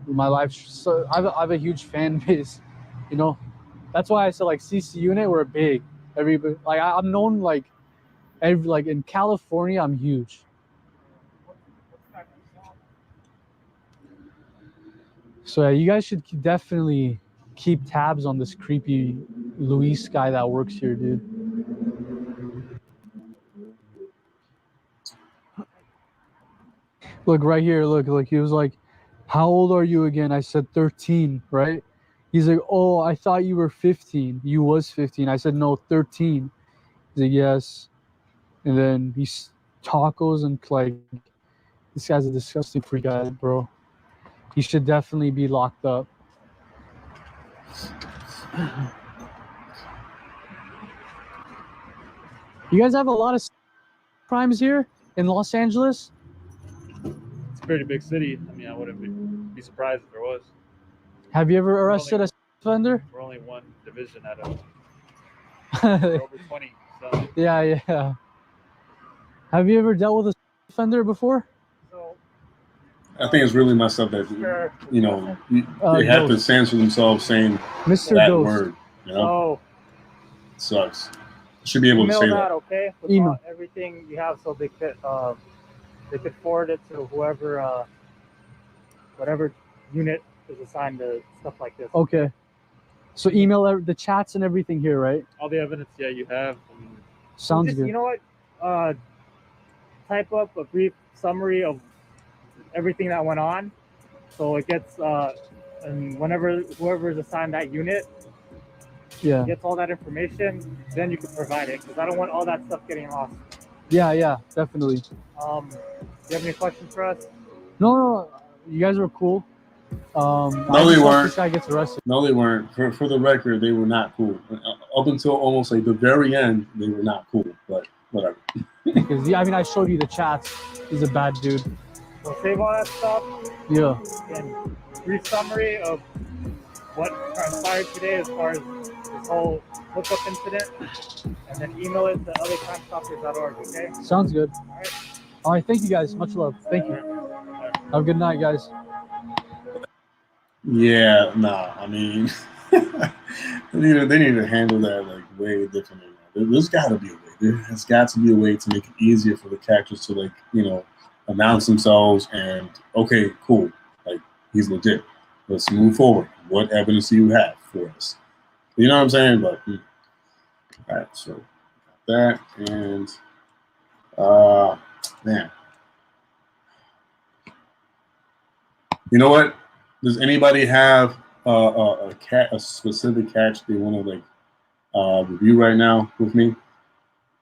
So I have a huge fan base. That's why I said like CC Unit we're big. Everybody I'm known like in California I'm huge. So yeah, you guys should definitely keep tabs on this creepy Luis guy that works here, dude. Look right here, look. He was like, how old are you again? I said 13, right? He's like, oh, I thought you were 15. You was 15. I said, no, 13. He's like, yes. And then he's tacos and like, this guy's a disgusting freak guy, bro. He should definitely be locked up. You guys have a lot of crimes here in Los Angeles? It's a pretty big city. I mean, I wouldn't be surprised if there was. Have you ever arrested a offender? We're only one division out of over 20. So Yeah. Have you ever dealt with a offender before? I think it's really messed up that they have to censor themselves saying Mr. that Ghost. word. Oh, It sucks. Should be able to email say that, that. okay? With Email. everything you have, so they could forward it to whoever, whatever unit is assigned to stuff like this. Okay. So email the chats and everything here, right? All the evidence, yeah, you have. Sounds Just, good. you know what? Type up a brief summary of everything that went on, so it gets and whenever whoever is assigned that unit Yeah. gets all that information, then you can provide it, because I don't want all that stuff getting lost. Yeah, definitely. Do you have any questions for us? No, you guys were cool. No, I they just hope weren't. this guy gets arrested. No, they weren't. For the record, they were not cool. Up until almost like the very end, they were not cool. But whatever. Because I mean, I showed you the chats. He's a bad dude. So save all that stuff. Yeah. And brief summary of what transpired today as far as this whole hookup incident, and then email it to othercrimestoppers.org. Okay. Sounds good. All right. All right. Thank you guys. Much love. Thank you. Have a good night, guys. Yeah, nah. I mean, they need to handle that like way differently. There's got to be a way. There has got to be a way to make it easier for the catchers to, like, you know, announce themselves and, okay, cool, like, he's legit. Let's move forward. What evidence do you have for us? You know what I'm saying? But all right, so that, and man, you know what? Does anybody have a specific catch they want to, like, review right now with me?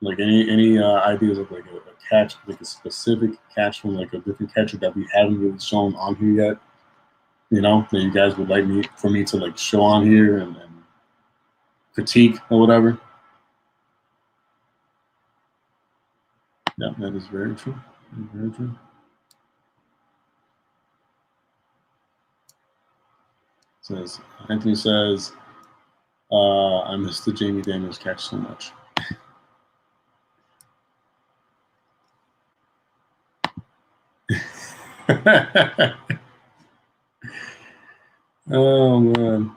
Like any ideas of like a catch, like a specific catch from like a different catcher that we haven't really shown on here yet? You know, that you guys would like for me to like show on here and critique or whatever. Yeah, that is very true. Very true. Says Anthony says, I miss the Jamie Daniels catch so much. Oh man.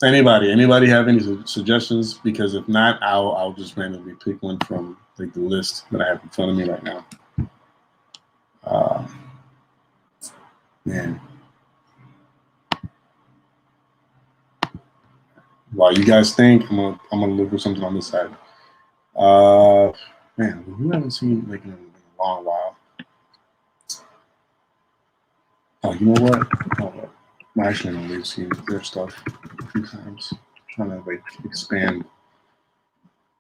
Anybody have any suggestions? Because if not, I'll just randomly pick one from like the list that I have in front of me right now. Man. While you guys think, I'm gonna look for something on this side. Man, who haven't seen like in a long while? Oh, you know what? Oh, well, actually, no, we've seen their stuff a few times. I'm trying to like expand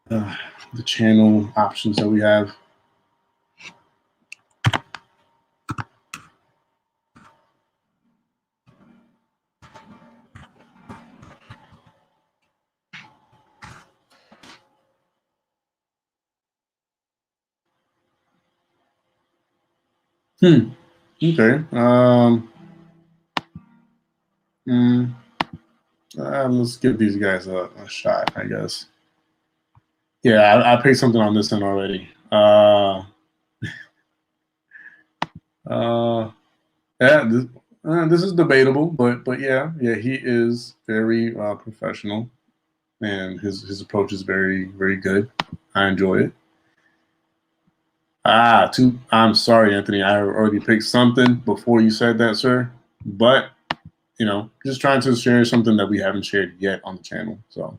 the channel options that we have. Okay. Let's give these guys a shot, I guess. Yeah, I paid something on this one already. Yeah, this is debatable, but yeah, he is very professional, and his approach is very, very good. I enjoy it. I'm sorry, Anthony. I already picked something before you said that, sir. But, you know, just trying to share something that we haven't shared yet on the channel. So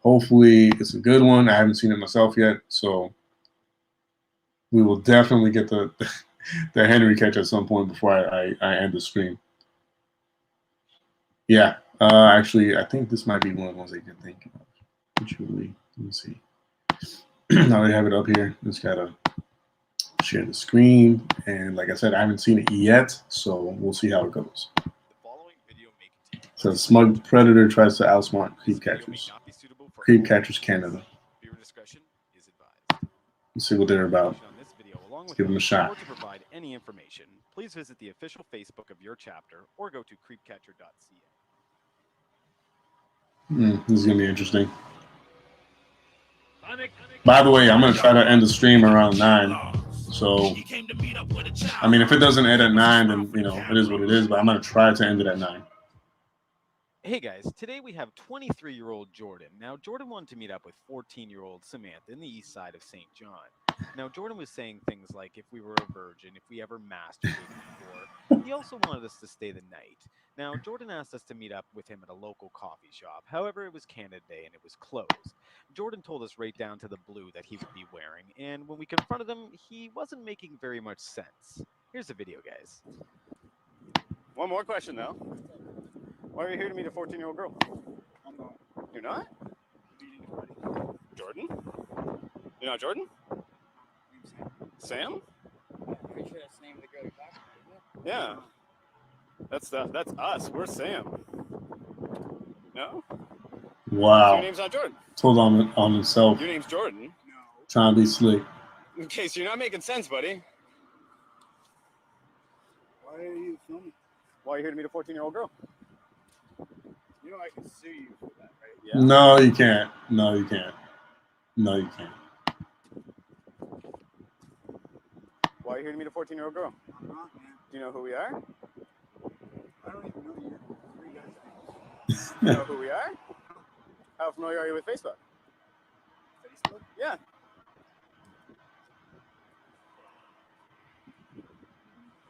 hopefully it's a good one. I haven't seen it myself yet. So we will definitely get the Henry catch at some point before I end the stream. Yeah. Actually, I think this might be one of the ones I can think of. Actually, let me see. Now they have it up here. Just gotta share the screen, and like I said, I haven't seen it yet, so we'll see how it goes. So Smug Predator tries to outsmart Creep Catchers. Creep Catchers Canada. Let's see what they're about. Let's give them a shot. To provide any information, please visit the official Facebook of your chapter or go to creepcatcher.ca. This is gonna be interesting. By the way, I'm gonna try to end the stream around 9. So, I mean, if it doesn't end at 9, then you know it is what it is. But I'm gonna try to end it at 9. Hey guys, today we have 23-year-old Jordan. Now, Jordan wanted to meet up with 14-year-old Samantha in the east side of St. John. Now, Jordan was saying things like if we were a virgin, if we ever masturbated before. He also wanted us to stay the night. Now, Jordan asked us to meet up with him at a local coffee shop. However, it was Canada Day and it was closed. Jordan told us right down to the blue that he would be wearing, and when we confronted him, he wasn't making very much sense. Here's the video, guys. One more question, though. Why are you here to meet a 14-year-old girl? I'm not You're not? meeting anybody. Jordan? You're not Jordan? Name's Sam. Sam? I'm pretty sure that's the name of the girl you're talking about, isn't it? Yeah. That's us. We're Sam. No? So Wow. your name's not Jordan. Told on himself. Your name's Jordan. No. Trying to be slick. Okay, so you're not making sense, buddy. Why are you filming? Why are you here to meet a 14-year-old girl? You know I can sue you for that, right? Yeah. No, you can't. No, you can't. No, you can't. Why are you here to meet a 14-year-old girl? I'm not, man. Do you know who we are? I don't even know you. Three guys. Do you know who we are? How familiar are you with Facebook? Facebook? Yeah.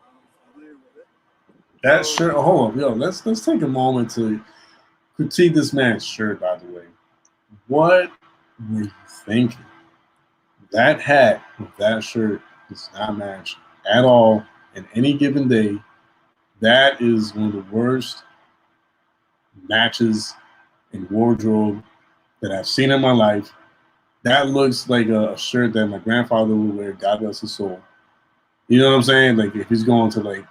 I'm familiar with it. That shirt. Hold on, yo. Let's take a moment to critique this man's shirt. By the way, what were you thinking? That hat with that shirt does not match at all in any given day. That is one of the worst matches in wardrobe that I've seen in my life. That looks like a shirt that my grandfather would wear, God bless his soul. You know what I'm saying? Like if he's going to like,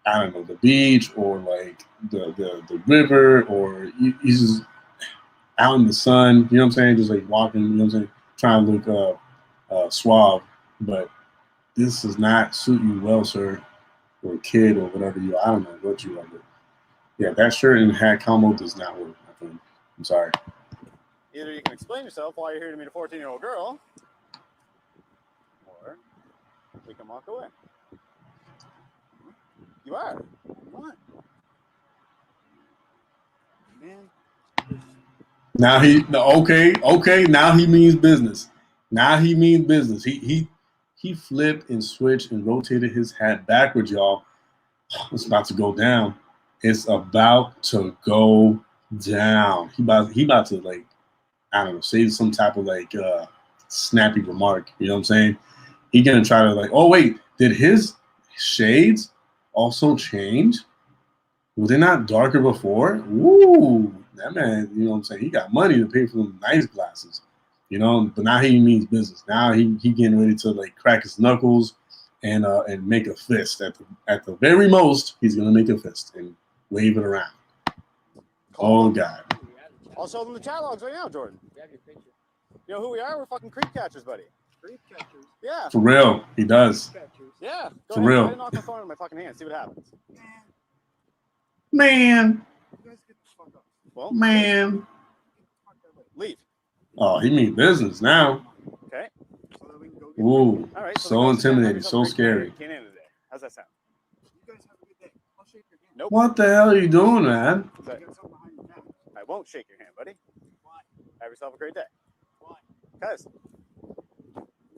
I don't know, the beach or like the river, or he's just out in the sun, you know what I'm saying? Just like walking, you know what I'm saying? Trying to look suave. But this does not suit you well, sir, or a kid or whatever you, I don't know what you are. But yeah, that shirt and hat combo does not work, my friend. I'm sorry. Either you can explain yourself why you're here to meet a 14-year-old girl, or we can walk away. You are. What? Man, Now okay. Now he means business. Now he means business. He flipped and switched and rotated his hat backwards, y'all. It's about to go down. It's about to go down. He about to like, I don't know, say some type of like snappy remark. You know what I'm saying? He gonna try to like, oh wait, did his shades also change? Were they not darker before? Ooh, that man, you know what I'm saying? He got money to pay for them nice glasses, you know. But now he means business. Now he getting ready to like crack his knuckles and make a fist. At the very most, he's gonna make a fist and wave it around. Oh God. I'll show them the chat logs right now, Jordan. we have your picture. You know who we are? We're fucking creep catchers, buddy. Creep catchers. Yeah. For real, he does. Catchers. Yeah. Go For ahead. real. Try to knock my phone out of my fucking hand. See what happens. Man. You guys get the fuck up. Well, Man. leave. Oh, he means business now. Okay. So that we can go get Ooh, All right. so the guys can have intimidating, yourself so a great scary. Canada today. How's that sound? You guys have a good day. I'll shake your hand. Nope. What the hell are you doing, man? Is that- You got something behind your back. I won't shake your hand, buddy. Why? Have yourself a great day. Why? Cause.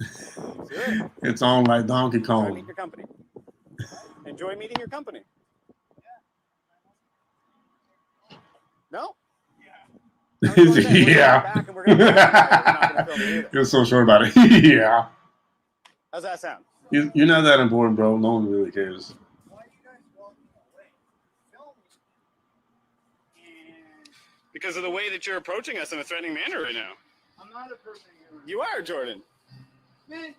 See you. It's on like Donkey Enjoy Kong. meeting your company. Enjoy meeting your company. No? Yeah. You're so sure about it. Yeah. How's that sound? You're not that important, bro. No one really cares. Why are you guys walking away? Film me. And Because of the way that you're approaching us in a threatening manner right now. I'm not a person here. You are, Jordan. Man,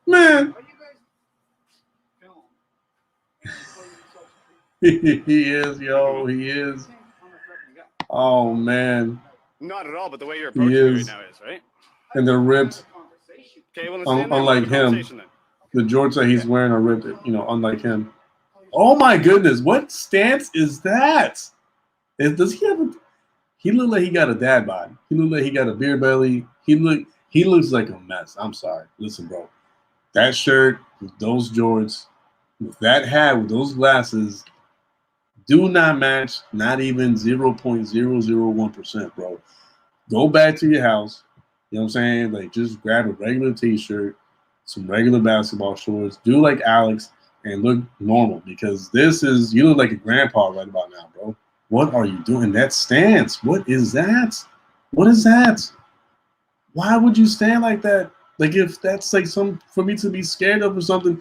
Man. why you guys film? And call yourself He is, yo. He is. I'm a threatening guy. Oh, man. Not at all, but the way you're approaching me right is. now is, right? And they're ripped. Conversation. Okay, well, let's stand there and Unlike have a him. conversation then. The George that he's wearing are ripped, you know, unlike him. Oh, my goodness. What stance is that? Does he have a... He look like he got a dad bod. He look like he got a beer belly. He looks like a mess. I'm sorry. Listen, bro. That shirt with those jorts, with that hat, with those glasses, do not match. Not even 0.001%, bro. Go back to your house. You know what I'm saying? Like, just grab a regular T-shirt, some regular basketball shorts. Do like Alex and look normal, because you look like a grandpa right about now, bro. What are you doing? That stance. What is that? What is that? Why would you stand like that? Like, if that's like for me to be scared of or something,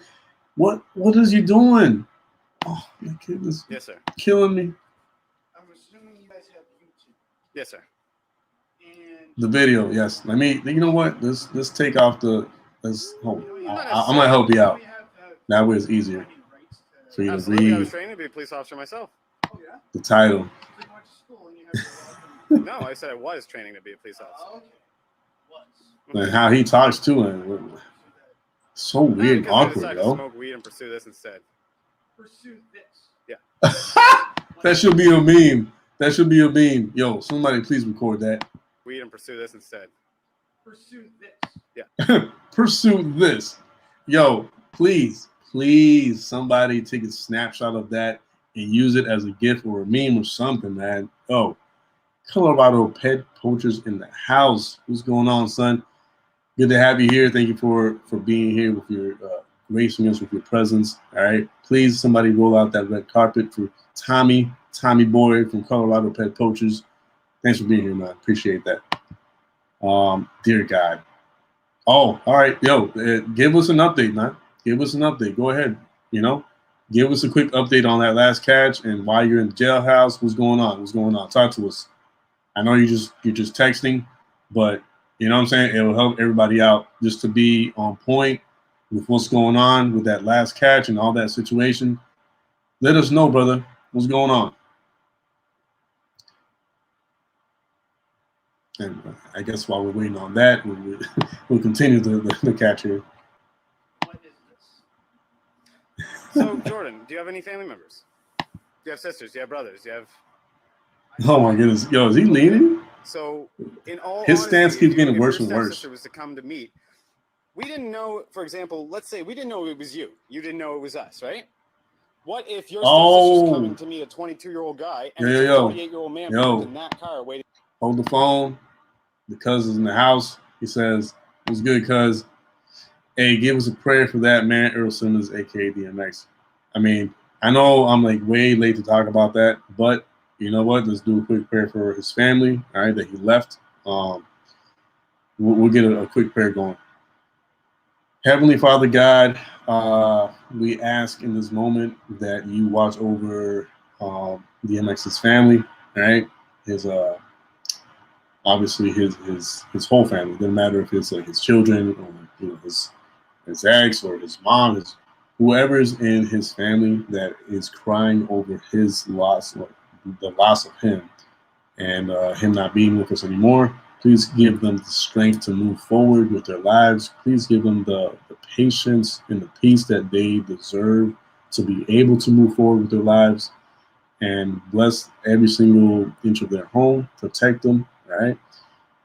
what is you doing? Oh my goodness. Yes, sir. Killing me. I'm assuming you guys have YouTube. Yes, sir. And The video, yes. You know what? Let's take off the, hold. I'm gonna help you out. we have That way it's easier finding rights to. for you to Absolutely. I was read training to be a police officer myself. Oh yeah. the title. You went to school and you have to. No, I said I was training to be a police officer. Oh, okay. Was. And how he talks to him. So No, weird and because I awkward, decided to yo. smoke weed and pursue this instead. Pursue this. That should be a meme. That should be a meme. Yo, somebody please record that. Weed and pursue this instead. Pursue this. Pursue this. Yo, please, somebody take a snapshot of that and use it as a GIF or a meme or something, man. Oh, Colorado Pet Poachers in the house. What's going on, son? Good to have you here. Thank you for being here with your gracing us with your presence. All right, please, somebody roll out that red carpet for Tommy Boy from Colorado Pet Poachers. Thanks for being here, man. Appreciate that. Dear God. Oh, all right, yo, give us an update, man. Give us an update. Go ahead. Give us a quick update on that last catch and why you're in the jailhouse. What's going on? What's going on? Talk to us. I know you're just texting, but you know what I'm saying? It will help everybody out just to be on point with what's going on with that last catch and all that situation. Let us know, brother. What's going on? And I guess while we're waiting on that, we'll continue the catch here. What is this? So, Jordan, do you have any family members? Do you have sisters? Do you have brothers? Do you have... Oh my goodness, yo, is he leaving? So, in all His honesty, stance keeps getting if worse your and worse. stepsister was to come to meet, we didn't know. For example, let's say we didn't know it was you. You didn't know it was us, right? What if your stepsister's coming to meet a 22-year-old guy and it's a 48-year-old man parked in that car waiting? Hold the phone. The cousin's in the house. He says, "What's good, cuz? Hey, give us a prayer for that man, Earl Simmons, aka DMX." I mean, I know I'm like way late to talk about that, but you know what? Let's do a quick prayer for his family, all right, that he left. We'll get a quick prayer going. Heavenly Father God, we ask in this moment that you watch over DMX's family, all right? His obviously his whole family. It doesn't matter if it's like his children or his ex or his mom, whoever is in his family that is crying over his loss, the loss of him, and him not being with us anymore. Please give them the strength to move forward with their lives. Please give them the patience and the peace that they deserve to be able to move forward with their lives. And bless every single inch of their home. Protect them, right?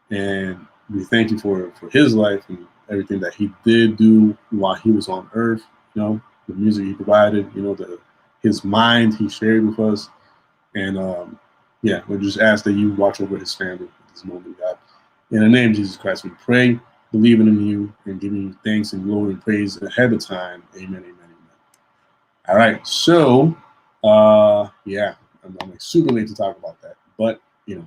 And we thank you for his life and everything that he did do while he was on earth. The music he provided, his mind he shared with us. And yeah, we just ask that you watch over his family at this moment, God. In the name of Jesus Christ, we pray, believing in you and giving you thanks and glory and praise ahead of time. Amen, amen, amen. All right, so yeah, I'm like super late to talk about that, but it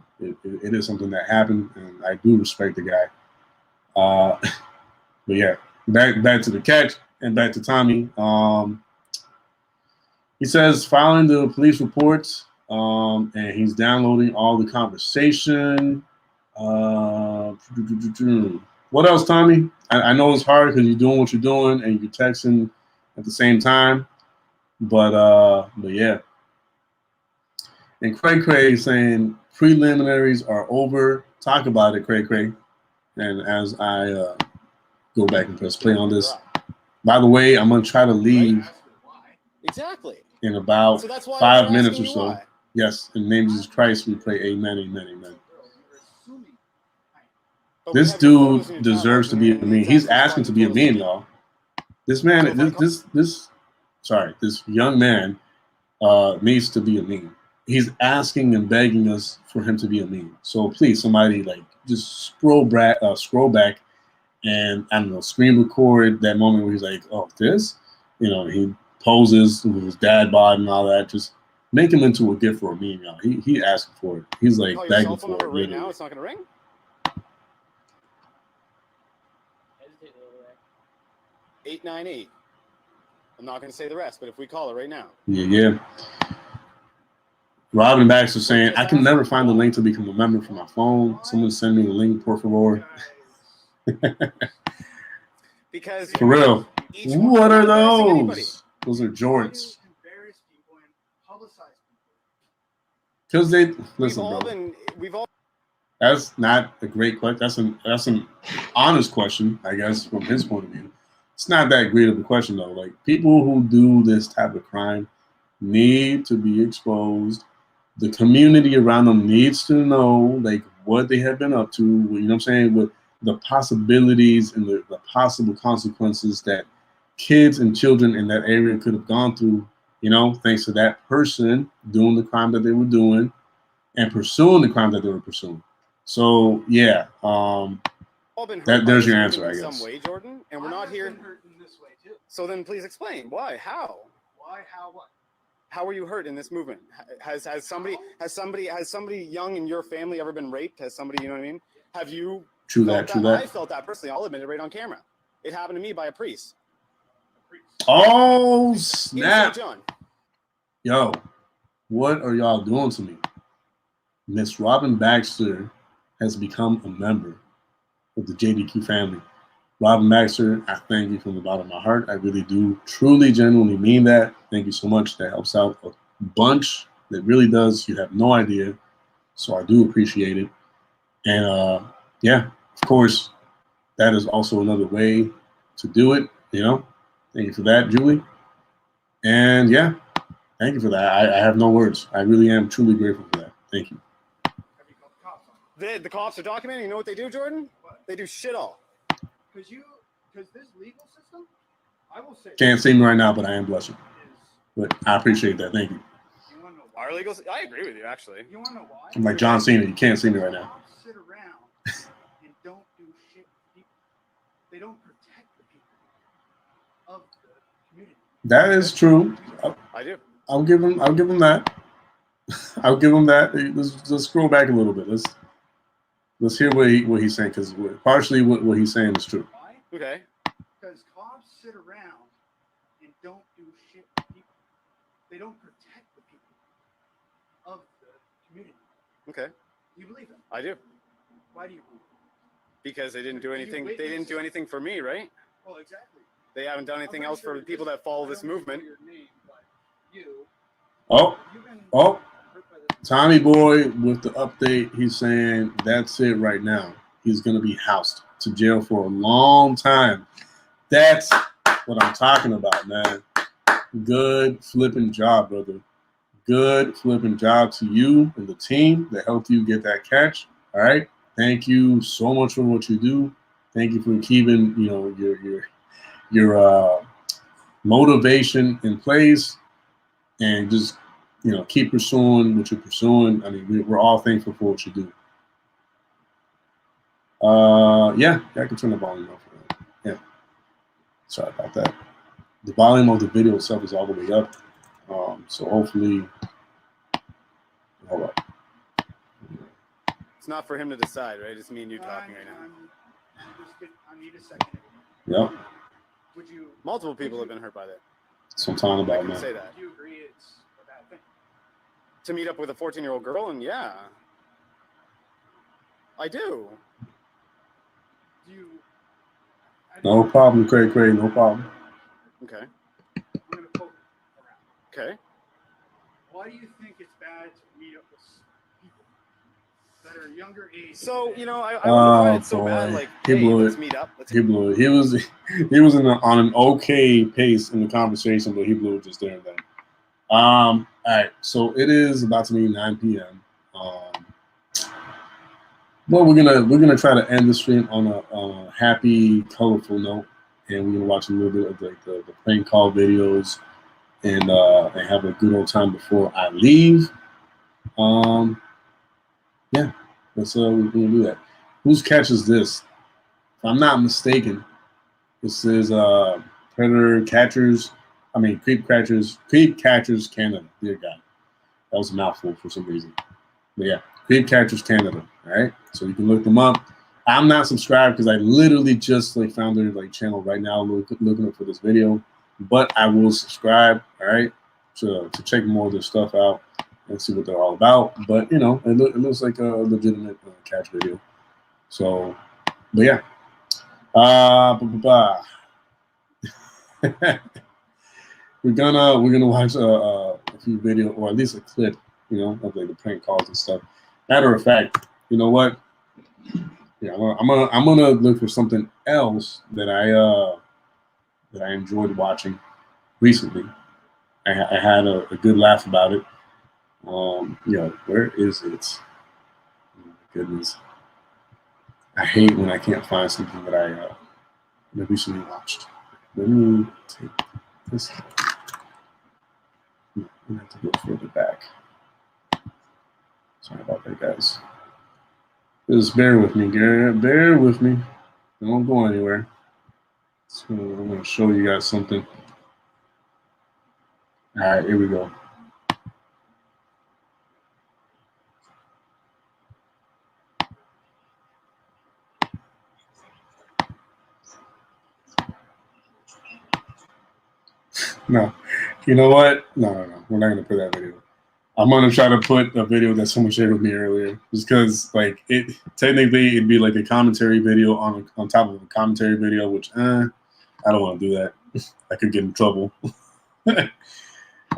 is something that happened, and I do respect the guy. But yeah, back to the catch and back to Tommy. He says filing the police reports, and he's downloading all the conversation. What else, Tommy? I know it's hard because you're doing what you're doing and you're texting at the same time, but yeah. And Cray saying preliminaries are over. Talk about it, Cray. And as I go back and press play on this, by the way, I'm gonna try to leave Exactly. in about So that's why 5 minutes or so. why. Yes, in the name of Jesus Christ, we pray amen, amen, amen. But we This have your photos in dude your deserves to Dropbox, be a and meme. it's He's actually asking to be a photos meme, y'all. This man, So if this young man needs to be a meme. He's asking and begging us for him to be a meme. So please, somebody just scroll back and I don't know, screen record that moment where he's like, "Oh, this," he poses with his dad bod and all that. Just make him into a gift for a meme, y'all. He asked for it. He's like Call your begging cell phone for number it. right now. It's not gonna ring. 898. I'm not gonna say the rest, but if we call it right now. Yeah. Robin Baxter saying, I can never find the link to become a member from my phone. Someone send me the link, por favor. Because For real. What are those? Those are jorts. Embarrass people and publicize people. Because they listen, bro. We've all That's not a great question. That's an honest question, I guess, from his point of view. It's not that great of a question though. Like, people who do this type of crime need to be exposed. The community around them needs to know like what they have been up to. You know what I'm saying? With the possibilities and the possible consequences that kids and children in that area could have gone through, you know, thanks to that person doing the crime that they were doing and pursuing the crime that they were pursuing. So yeah, there's your answer, I guess. Some way, Jordan, and we're not here. Hurt in this way too. So then, please explain why, how. Why? How? What? How were you hurt in this movement? Has somebody young in your family ever been raped? Has somebody, you know what I mean? Have you? True that. I felt that personally. I'll admit it right on camera. It happened to me by a priest. Oh In snap! St. John. Yo, what are y'all doing to me? Miss Robin Baxter has become a member of the JDQ family. Robin Baxter, I thank you from the bottom of my heart. I really do, truly, genuinely mean that. Thank you so much. That helps out a bunch. That really does. You have no idea. So I do appreciate it. And yeah, of course, that is also another way to do it. You know, thank you for that, Julie. And yeah, thank you for that. I have no words. I really am truly grateful for that. Thank you. The cops are documenting. You know what they do, Jordan? What? They do shit all. Because this legal system, I will say. Can't see me right now, but I am blushing. Is, But I appreciate that. Thank you. you want to know why? Our legal. I agree with you, actually. You want to know why? I'm like John Cena. You can't see me right now. Cops sit around and don't do shit for people. They don't protect the people of the community. That is true. I do. I'll give him that. I'll give him that. Let's scroll back a little bit. Let's hear what he's saying, because partially what he's saying is true. Why? Okay. Because cops sit around and don't do shit for people. They don't protect the people of the community. Okay. Do you believe that? I do. Why do you believe that? Because they didn't do anything. They didn't do anything for me, right? Well, exactly. They haven't done anything else for the people that follow this movement. Your name, but you, Oh, you've been oh, hurt by this. Tommy Boy with the update. He's saying that's it right now. He's gonna be housed to jail for a long time. That's what I'm talking about, man. Good flipping job, brother. Good flipping job to you and the team that helped you get that catch. All right. Thank you so much for what you do. Thank you for keeping, you know, your motivation in place, and just, you know, keep pursuing what you're pursuing. I mean, we're all thankful for what you do. Yeah, I can turn the volume off. Yeah, sorry about that. The volume of the video itself is all the way up, so hopefully, hold up. It's not for him to decide, right? It's me and you talking right now. I need a second. Yep, Would you? Multiple people have been hurt by that. that's what I'm talking I about, can man. say that. Do you agree it's a bad thing? To meet up with a 14-year-old girl, and yeah, I do. Do you? No problem, Craig. No problem. Okay. I'm going to poke around. Okay. Why do you think it's bad to meet up with people that are younger age? So, you know, I wouldn't find it so boy. bad. Like, He hey, blew let's it. meet up. Let's He blew it. He was on an okay pace in the conversation, but he blew it just there and then. All right, so it is about to be 9 p.m. Well, we're gonna try to end the stream on a happy, colorful note, and we're gonna watch a little bit of the prank call videos, and have a good old time before I leave. Yeah, we're gonna do that. Whose catch is this? If I'm not mistaken, this is Predator Catchers Creep Catchers Canada. Dear God, that was a mouthful for some reason. But yeah, Creep Catchers Canada. All right, so you can look them up. I'm not subscribed because I literally just like found their like channel right now, looking up for this video. But I will subscribe. All right, to check more of their stuff out and see what they're all about. But you know, it looks like a legitimate catch video. So, but yeah. We're gonna watch a few video, or at least a clip, you know, of like the prank calls and stuff. Matter of fact, you know what? Yeah, I'm gonna look for something else that I enjoyed watching recently. I had a good laugh about it. Where is it? Oh my goodness. I hate when I can't find something that I recently watched. Let me take this. I'm gonna have to go further back. Sorry about that, guys. Just bear with me, Garrett. Bear with me. Don't go anywhere. So I'm gonna show you guys something. All right, here we go. No, you know what? No. We're not gonna put that video. I'm gonna try to put a video that someone shared with me earlier, just because like technically it'd be like a commentary video on top of a commentary video, which I don't want to do that. I could get in trouble. But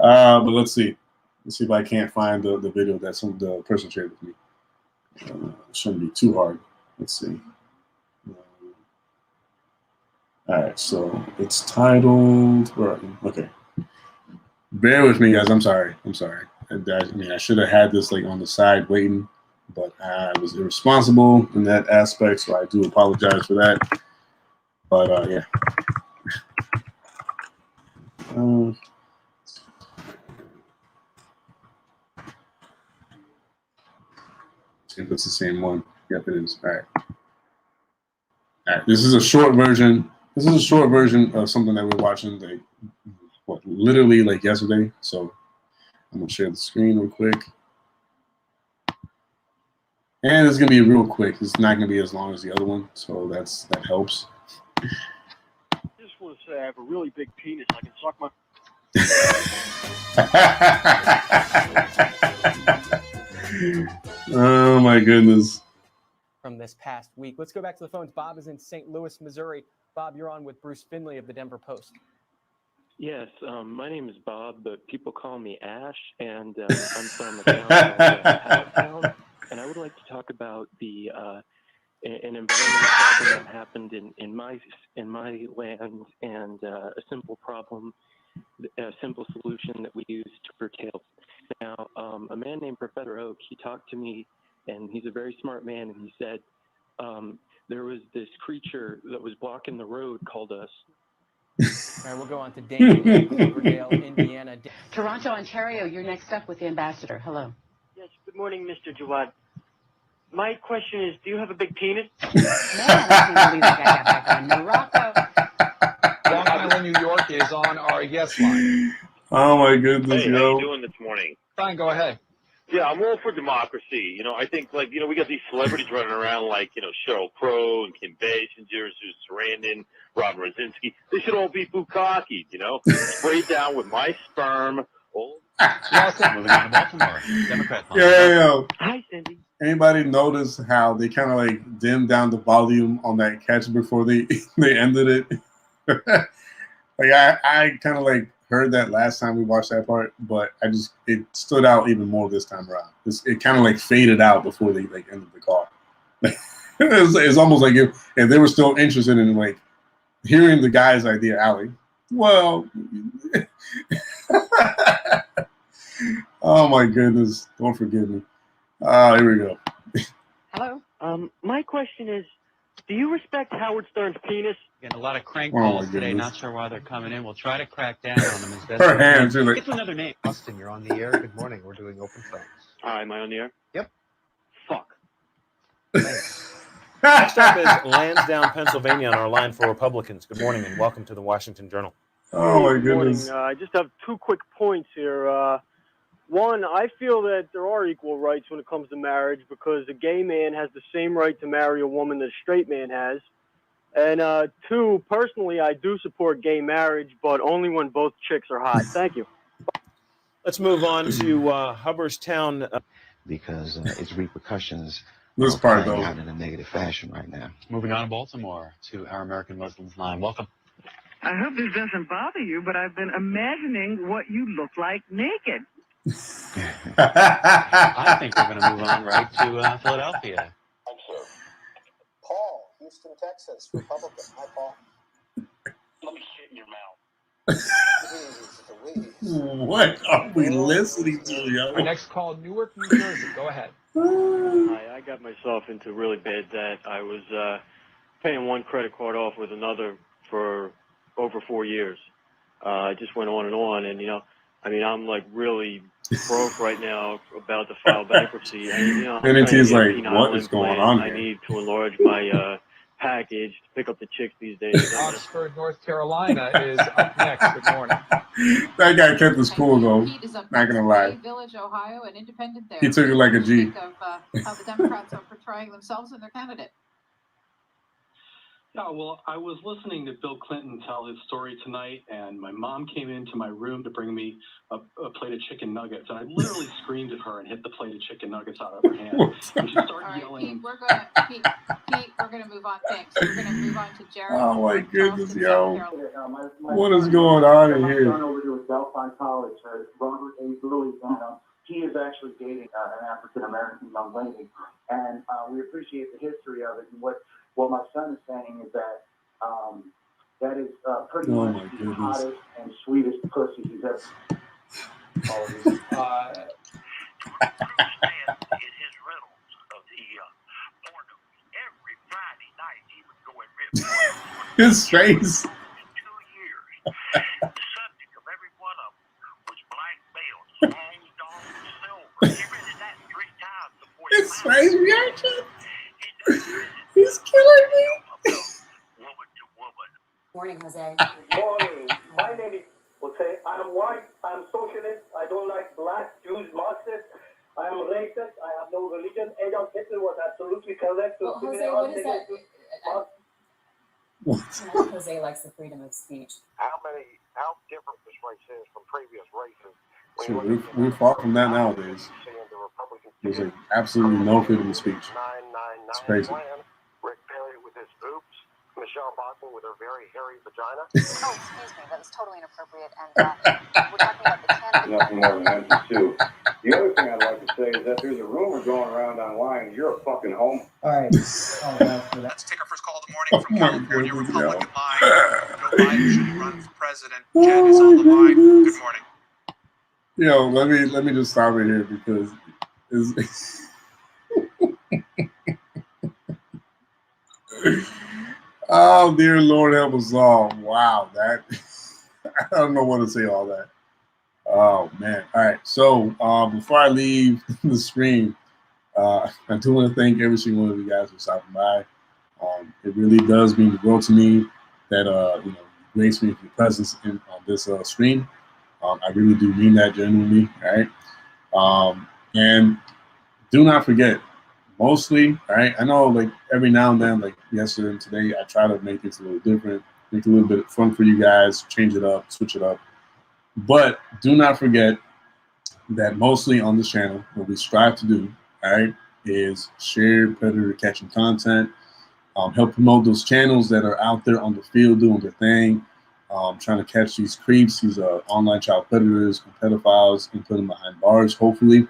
let's see. Let's see if I can't find the video that the person shared with me. It shouldn't be too hard. Let's see. All right, so it's titled. Where are you? Okay. Bear with me, guys. I'm sorry. I should have had this like on the side waiting, but I was irresponsible in that aspect, so I do apologize for that. But yeah. See if it's the same one. Yep, it is. All right. All right. This is a short version. This is a short version of something that we're watching like literally like yesterday. So I'm gonna share the screen real quick. And it's gonna be real quick. It's not gonna be as long as the other one, so that helps. I just want to say I have a really big penis. I can suck my. Oh my goodness. From this past week. Let's go back to the phones. Bob is in St. Louis, Missouri. Bob, you're on with Bruce Finley of the Denver Post. Yes, my name is Bob, but people call me Ash, and I'm from a town, and I would like to talk about an environmental problem that happened in my land, and a simple problem, a simple solution that we use to curtail. Now, a man named Professor Oak, he talked to me, and he's a very smart man, and he said there was this creature that was blocking the road called us. All right, we'll go on to Dane in Cloverdale, Indiana. Toronto, Ontario, you're next up with the ambassador. Hello. Yes, good morning, Mr. Jawad. My question is, do you have a big penis? Man, I can't believe that guy got back on Morocco. Long Island, New York is on our yes line. Oh my goodness, hey, how you doing this morning? Fine, go ahead. Yeah, I'm all for democracy. You know, I think, like, you know, we got these celebrities running around like, you know, Sheryl Crow and Kim Basinger, Zeus Sarandon, Robin Rosinski. They should all be bukakis, you know, sprayed down with my sperm. Moving on to Baltimore. Democrat. Yeah. Hi, Cindy. Anybody notice how they kind of like dimmed down the volume on that catch before they ended it? Like I kind of like heard that last time we watched that part, but it stood out even more this time around. It kind of like faded out before they like ended the call. It's almost like if they were still interested in like hearing the guy's idea, Allie. Well, oh my goodness! Don't forgive me. Here we go. Hello. My question is, do you respect Howard Stern's penis? Getting a lot of crank calls today. Not sure why they're coming in. We'll try to crack down on them as best Her we can. hands are like. Get to another name. Austin, you're on the air. Good morning. We're doing open phones. Hi, am I on the air? Yep. Fuck. Next up is Lansdowne, Pennsylvania, on our line for Republicans. Good morning and welcome to the Washington Journal. Oh my Good morning. goodness. I just have 2 quick points here. One, I feel that there are equal rights when it comes to marriage because a gay man has the same right to marry a woman that a straight man has. And 2, personally, I do support gay marriage, but only when both chicks are hot. Thank you. Let's move on to Hubbarstown. Because its repercussions This are part, playing though. out in a negative fashion right now. Moving on to Baltimore to our American Muslims line. Welcome. I hope this doesn't bother you, but I've been imagining what you look like naked. I think we're going to move on right to Philadelphia. Paul, Houston, Texas, Republican. Hi, Paul. Let me shit in your mouth. What are we listening to, yo? Our next call, Newark, New Jersey. Go ahead. Hi, I got myself into really bad debt. I was paying one credit card off with another for over 4 years. I just went on, and I'm like really broke right now, about to file bankruptcy. And I'm And trying he's to get a like, penile what is going implant. on I here? need to enlarge my package to pick up the chicks these days. Oxford, North Carolina is up next. Good morning. That guy kept his cool, though. Not gonna lie. Village, Ohio, an independent there. He took it like a G. Think of how the Democrats are portraying themselves and their candidate. Yeah, well, I was listening to Bill Clinton tell his story tonight, and my mom came into my room to bring me a plate of chicken nuggets, and I literally screamed at her and hit the plate of chicken nuggets out of her hand. And she started yelling. Pete, we're gonna move on. Thanks. We're gonna move on to Jared. Oh my goodness, yo. My What is going on in my here? son over here at Delphi College, Robert A. Lilly, he is actually dating an African-American young lady, and we appreciate the history of it. And what my son is saying is that that is pretty Oh much my the goodness. hottest and sweetest pussy he's ever. His face. His face reaction. He's killing me. Morning, Jose. Morning. My name is Jose. I'm white. I'm socialist. I don't like black Jews, Marxists. I am racist. I have no religion. Adolf Hitler was absolutely correct. Well, Jose, what is that? Jose likes the freedom of speech. How different this race is from previous races. Shoot, we're far from that nowadays. There's like absolutely no freedom of speech. It's crazy. Rick Perry with his oops. Michelle Bachmann with her very hairy vagina. Oh, excuse me, that was totally inappropriate. And we're talking about the candidate. Nothing more than empty stew. The other thing I'd like to say is that there's a rumor going around online. You're a fucking homo. All right. Let's take our first call of the morning from California Republican line. Joe Biden should run for president. Jen is on the line. Good morning. Yo, let me just stop it here because it's oh dear Lord help us all. Wow, that I don't know what to say all that. Oh man. All right. So before I leave the screen, I do want to thank every single one of you guys for stopping by. It really does mean the world to me that you grace me with your presence on this screen. I really do mean that genuinely. All right. And do not forget, mostly, all right, I know like every now and then, like yesterday and today, I try to make things a little different, make it a little bit fun for you guys, change it up, switch it up. But do not forget that mostly on this channel, what we strive to do, all right, is share predator catching content, help promote those channels that are out there on the field doing their thing, trying to catch these creeps, these online child predators and pedophiles, and put them behind bars, hopefully.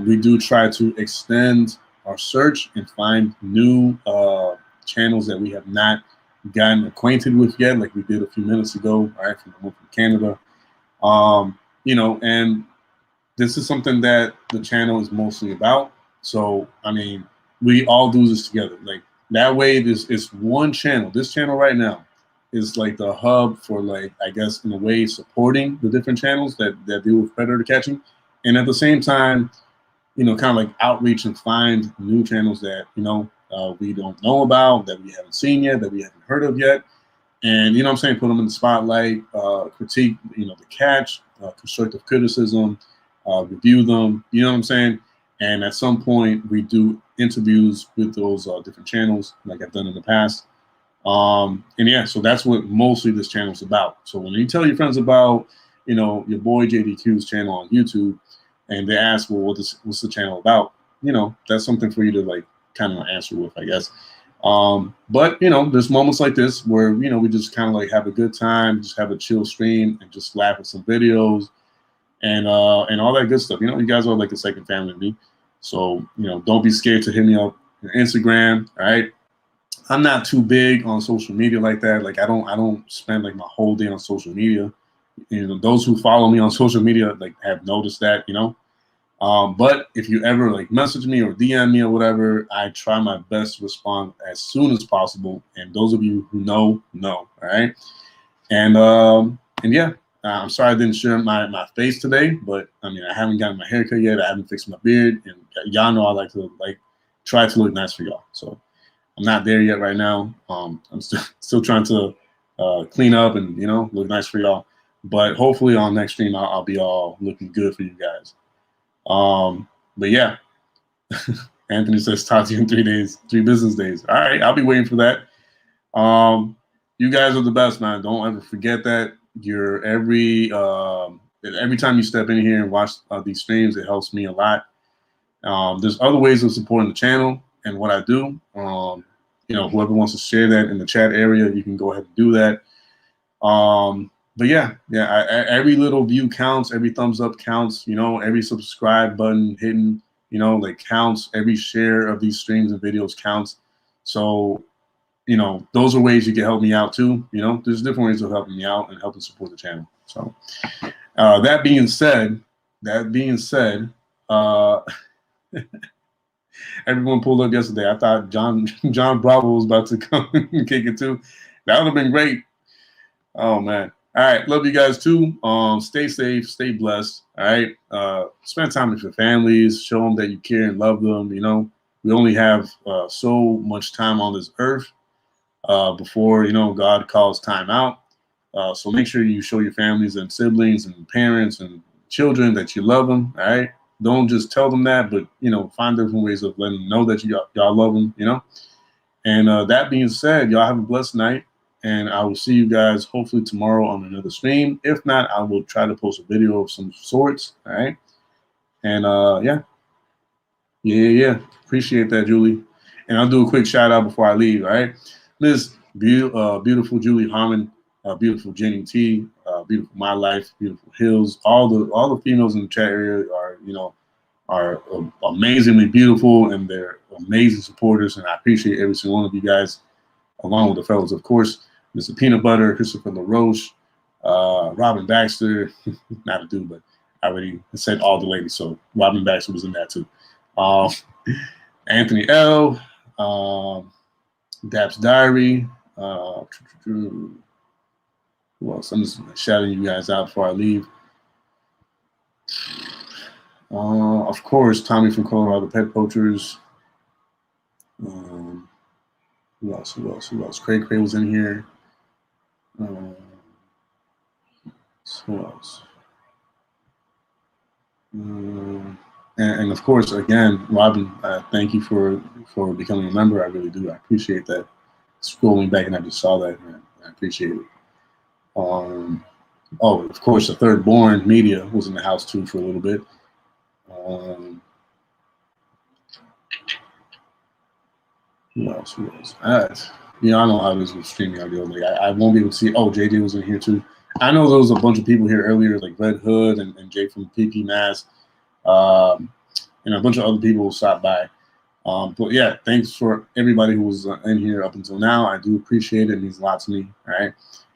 We do try to extend our search and find new channels that we have not gotten acquainted with yet, like we did a few minutes ago, all right, from the one from Canada. And this is something that the channel is mostly about. So, I mean, we all do this together. Like that way, this is one channel. This channel right now is like the hub for, like, I guess in a way, supporting the different channels that deal with predator catching. And at the same time, kind of like outreach and find new channels that, we don't know about, that we haven't seen yet, that we haven't heard of yet. and you know what I'm saying, put them in the spotlight, critique, the catch, constructive criticism, review them, you know what I'm saying? And at some point we do interviews with those different channels like I've done in the past. And yeah, so that's what mostly this channel is about. So when you tell your friends about, your boy JDQ's channel on YouTube, and they ask, well, what's the channel about? That's something for you to like kind of answer with, I guess. But there's moments like this where we just kind of like have a good time, just have a chill stream, and just laugh at some videos, and all that good stuff. You guys are like a second family to me. So don't be scared to hit me up on Instagram. All right. I'm not too big on social media like that. Like I don't spend like my whole day on social media. Those who follow me on social media like have noticed that. But if you ever like message me or DM me or whatever, I try my best to respond as soon as possible. And those of you who know. All right. And yeah, I'm sorry I didn't share my face today, but I mean I haven't gotten my haircut yet. I haven't fixed my beard, and y'all know I like to try to look nice for y'all. So I'm not there yet right now. I'm still trying to clean up and look nice for y'all. But hopefully on next stream I'll be all looking good for you guys. But yeah, Anthony says talk to you in 3 days, 3 business days. All right, I'll be waiting for that. You guys are the best, man. Don't ever forget that. You're every time you step in here and watch these streams, it helps me a lot. There's other ways of supporting the channel and what I do. Whoever wants to share that in the chat area, you can go ahead and do that. But yeah, every little view counts, every thumbs up counts, every subscribe button hitting, like counts, every share of these streams and videos counts. So, those are ways you can help me out too. There's different ways of helping me out and helping support the channel. So, that being said, everyone pulled up yesterday. I thought John Bravo was about to come and kick it too. That would have been great. Oh man. All right, love you guys too. Stay safe, stay blessed. All right, spend time with your families. Show them that you care and love them. We only have so much time on this earth before God calls time out. So make sure you show your families and siblings and parents and children that you love them. All right, don't just tell them that, but find different ways of letting them know that y'all love them. And that being said, y'all have a blessed night. And I will see you guys hopefully tomorrow on another stream. If not, I will try to post a video of some sorts. All right. And yeah. Appreciate that, Julie. And I'll do a quick shout out before I leave. All right. Miss beautiful Julie Harmon, beautiful Jenny T, beautiful My Life, beautiful Hills. All the females in the chat area are amazingly beautiful, and they're amazing supporters. And I appreciate every single one of you guys, along with the fellows, of course. Mr. Peanut Butter, Christopher LaRoche, Robin Baxter, not a dude, but I already said all the ladies, so Robin Baxter was in that too. Anthony L, Daps Diary, who else? I'm just shouting you guys out before I leave. Of course, Tommy from Colorado Pet Poachers. Who else? Craig was in here. Who else? And of course, again, Robin, thank you for becoming a member. I really do. I appreciate that. Scrolling back and I just saw that, and I appreciate it. Oh, of course, the Third Born Media was in the house too for a little bit. Who else? I know how it is with streaming audio. Like I won't be able to see. Oh, JJ was in here too. I know there was a bunch of people here earlier, like Red Hood and Jay from PP Mass, and a bunch of other people who stopped by. But yeah, thanks for everybody who was in here up until now. I do appreciate it. It means a lot to me. All right,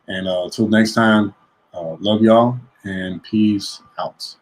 and until next time, love y'all and peace out.